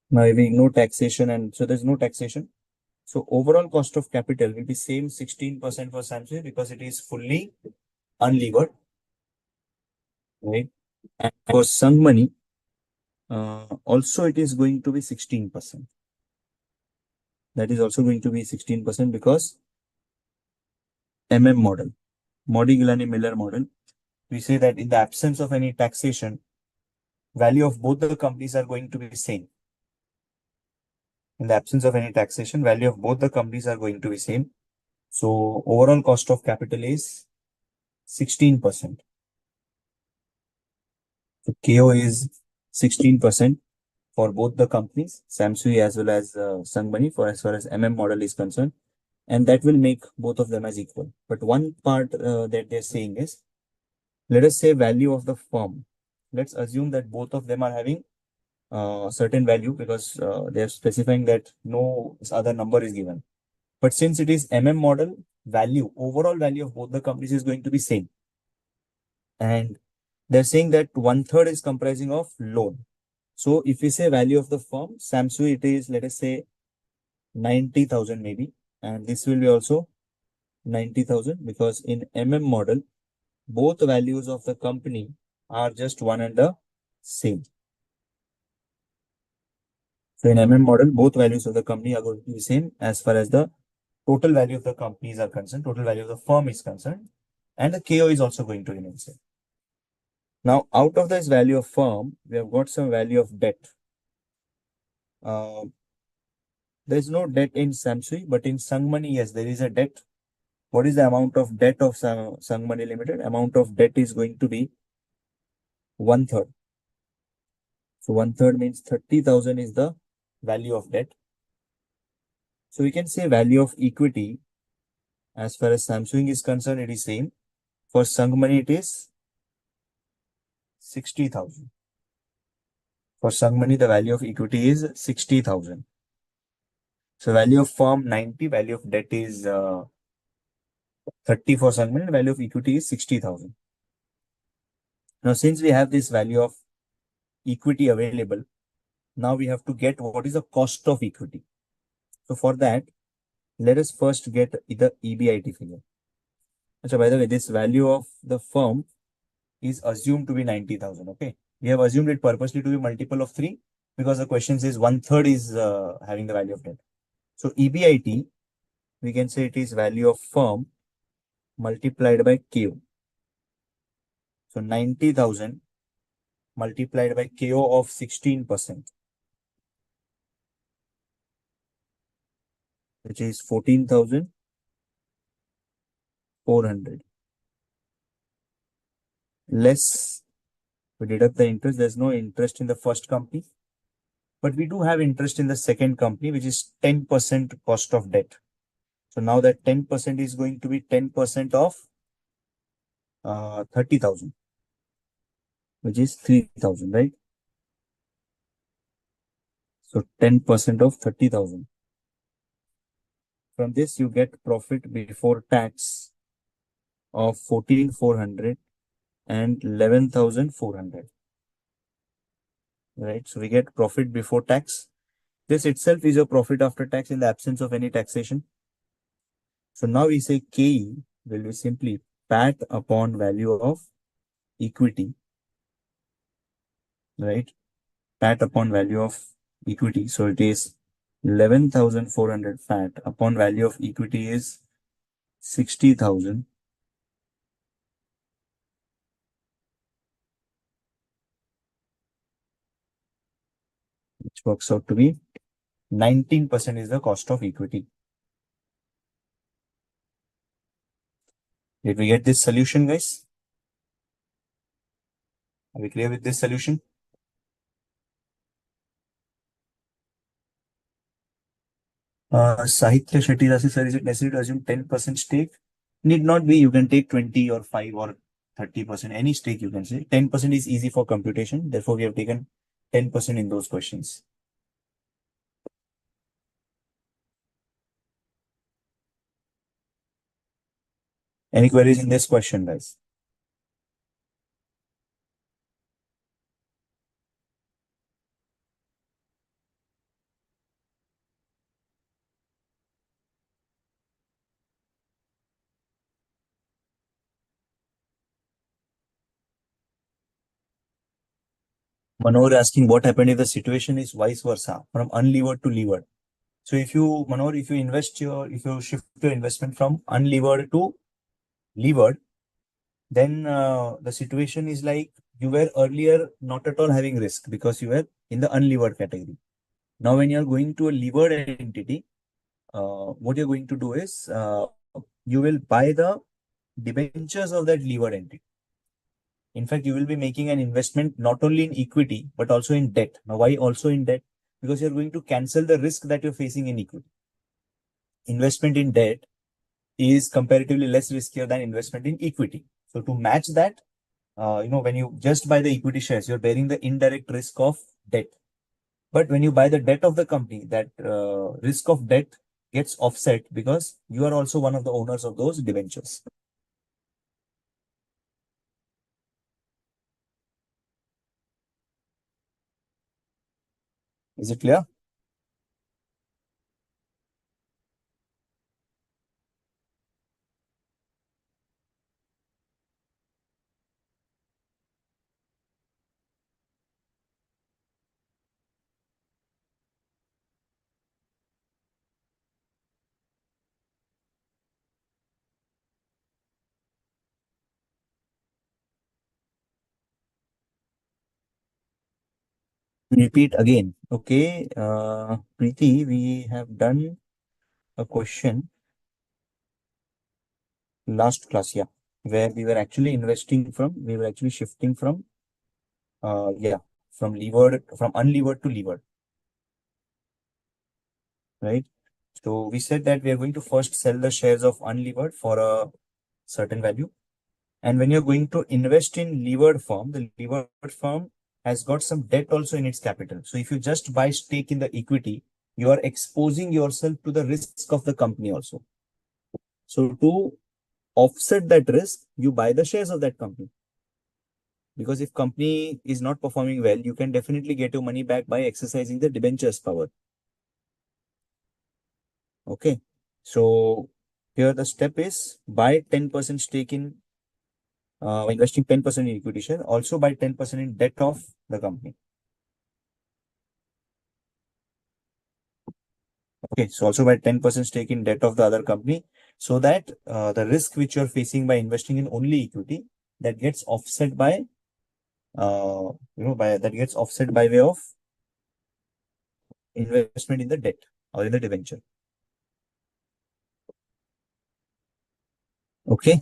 Now if we ignore taxation, and so there's no taxation. So overall cost of capital will be same 16% for Samsung because it is fully unlevered, right? And for Sanghmani, also it is going to be 16%. That is also going to be 16% because model, Modigliani-Miller model, we say that in the absence of any taxation, value of both the companies are going to be same. In the absence of any taxation, value of both the companies are going to be same. So overall cost of capital is 16%. So KO is 16% for both the companies, Samsung as well as Sanghmani, for as far as model is concerned, and that will make both of them as equal. But one part that they're saying is, let us say value of the firm. Let's assume that both of them are having certain value because they are specifying that no other number is given. But since it is model, value, overall value of both the companies is going to be same. And they're saying that 1/3 is comprising of loan. So if we say value of the firm, Samsung, it is, let us say, 90,000 maybe. And this will be also 90,000 because in model, both values of the company are just one and the same. So in model, both values of the company are going to be same as far as the total value of the companies are concerned, total value of the firm is concerned, and the KO is also going to remain same. Now, out of this value of firm, we have got some value of debt. There's no debt in Samsui, but in Sanghmani, yes, there is a debt. What is the amount of debt of Sanghmani Limited? Amount of debt is going to be 1/3. So 1/3 means 30,000 is the value of debt. So we can say value of equity as far as Samsung is concerned, it is same. For Sanghmani, it is 60,000. For Sanghmani, the value of equity is 60,000. So value of firm 90, value of debt is 30 for Sanghmani, value of equity is 60,000. Now, since we have this value of equity available, now we have to get what is the cost of equity. So for that, let us first get the EBIT figure. So by the way, this value of the firm is assumed to be 90,000. Okay. We have assumed it purposely to be multiple of 3 because the question says 1/3 is having the value of debt. So EBIT, we can say it is value of firm multiplied by KO. So 90,000 multiplied by KO of 16%, which is 14,400 less We deduct the interest. There's no interest in the first company, but we do have interest in the second company, which is 10% cost of debt. So now that 10% is going to be 10% of 30,000, which is 3,000, right? So 10% of 30,000. From this, you get profit before tax of 14,400 and 11,400, right? So we get profit before tax. This itself is your profit after tax in the absence of any taxation. So now we say KE will be simply PAT upon value of equity, right? PAT upon value of equity. So it is 11,400 PAT upon value of equity is 60,000, which works out to be 19% is the cost of equity. Did we get this solution, guys? Are we clear with this solution? Sahitya Shetty Rasi sir, is it necessary to assume 10% stake? Need not be. You can take 20 or 5 or 30%. Any stake you can say. 10% is easy for computation. Therefore, we have taken 10% in those questions. Any queries in this question, guys? Manor asking what happened if the situation is vice versa from unlevered to levered. So if you, Manor, if you shift your investment from unlevered to levered, then the situation is like you were earlier not at all having risk because you were in the unlevered category. Now, when you're going to a levered entity, what you're going to do is you will buy the debentures of that levered entity. In fact, you will be making an investment not only in equity, but also in debt. Now, why also in debt? Because you're going to cancel the risk that you're facing in equity. Investment in debt is comparatively less riskier than investment in equity. So to match that, when you just buy the equity shares, you're bearing the indirect risk of debt. But when you buy the debt of the company, that risk of debt gets offset because you are also one of the owners of those debentures. Is it clear? Repeat again. Okay. Preeti, we have done a question last class, yeah, where we were actually shifting from, yeah, from unlevered to levered, right? So we said that we are going to first sell the shares of unlevered for a certain value. And when you're going to invest in levered firm, the levered firm has got some debt also in its capital. So if you just buy stake in the equity, you are exposing yourself to the risk of the company also. So to offset that risk, you buy the shares of that company. Because if company is not performing well, you can definitely get your money back by exercising the debentures power. Okay. So here the step is buy 10% stake in investing 10% in equity share, also buy 10% in debt of the company. Okay, so also buy 10% stake in debt of the other company so that the risk which you're facing by investing in only equity that gets offset by by way of investment in the debt or in the debenture. Okay.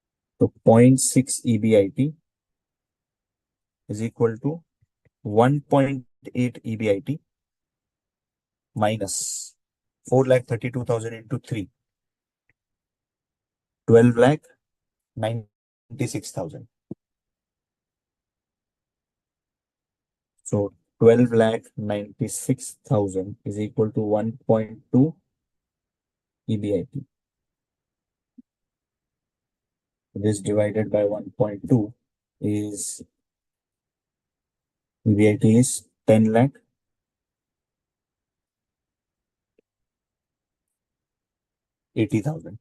So 0.6 EBIT is equal to 1.8 EBIT minus 4,32,000 into 3, 12,96,000. So 12,96,000 is equal to 1.2 EBIT. This divided by 1.2 is EBIT is 10 lakh 80,000.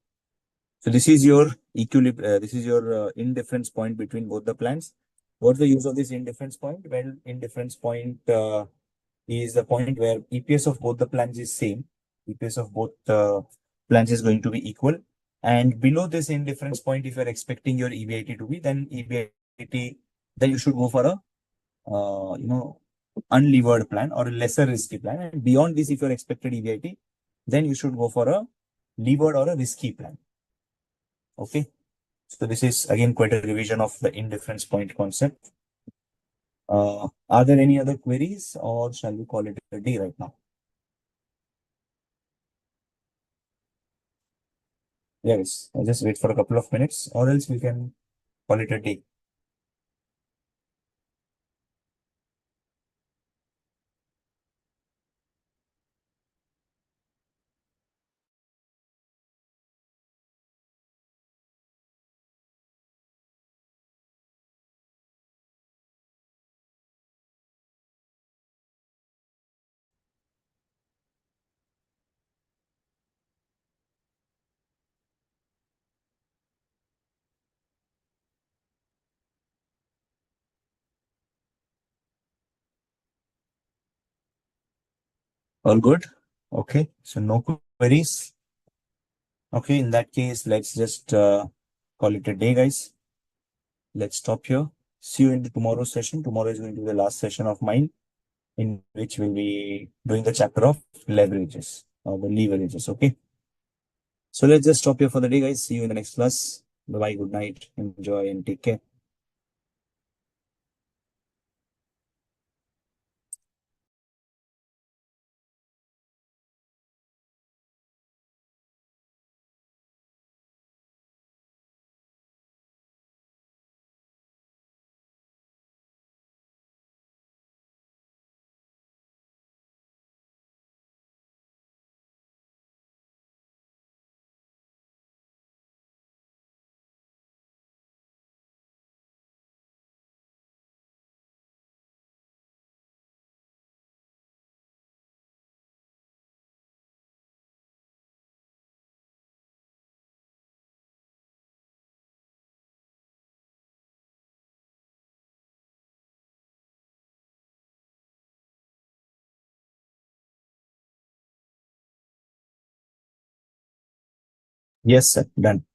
So this is your equilibrium. This is your indifference point between both the plans. What's the use of this indifference point? Well, indifference point is the point where EPS of both the plans is same. EPS of both plans is going to be equal. And below this indifference point, if you're expecting your EBIT to be, then EBIT, then you should go for a unlevered plan or a lesser risky plan. And beyond this, if you're expected EBIT, then you should go for a levered or a risky plan. Okay. So this is again quite a revision of the indifference point concept. Are there any other queries or shall we call it a day right now? Yes, I'll just wait for a couple of minutes or else we can call it a day. All good? Okay, so no queries. Okay, in that case, let's just call it a day, guys. Let's stop here. See you in the tomorrow's session. Tomorrow is going to be the last session of mine, in which we'll be doing the chapter of leverages or the leverages. Okay. So let's just stop here for the day, guys. See you in the next class. Bye bye. Good night. Enjoy and take care. Yes, sir. Done.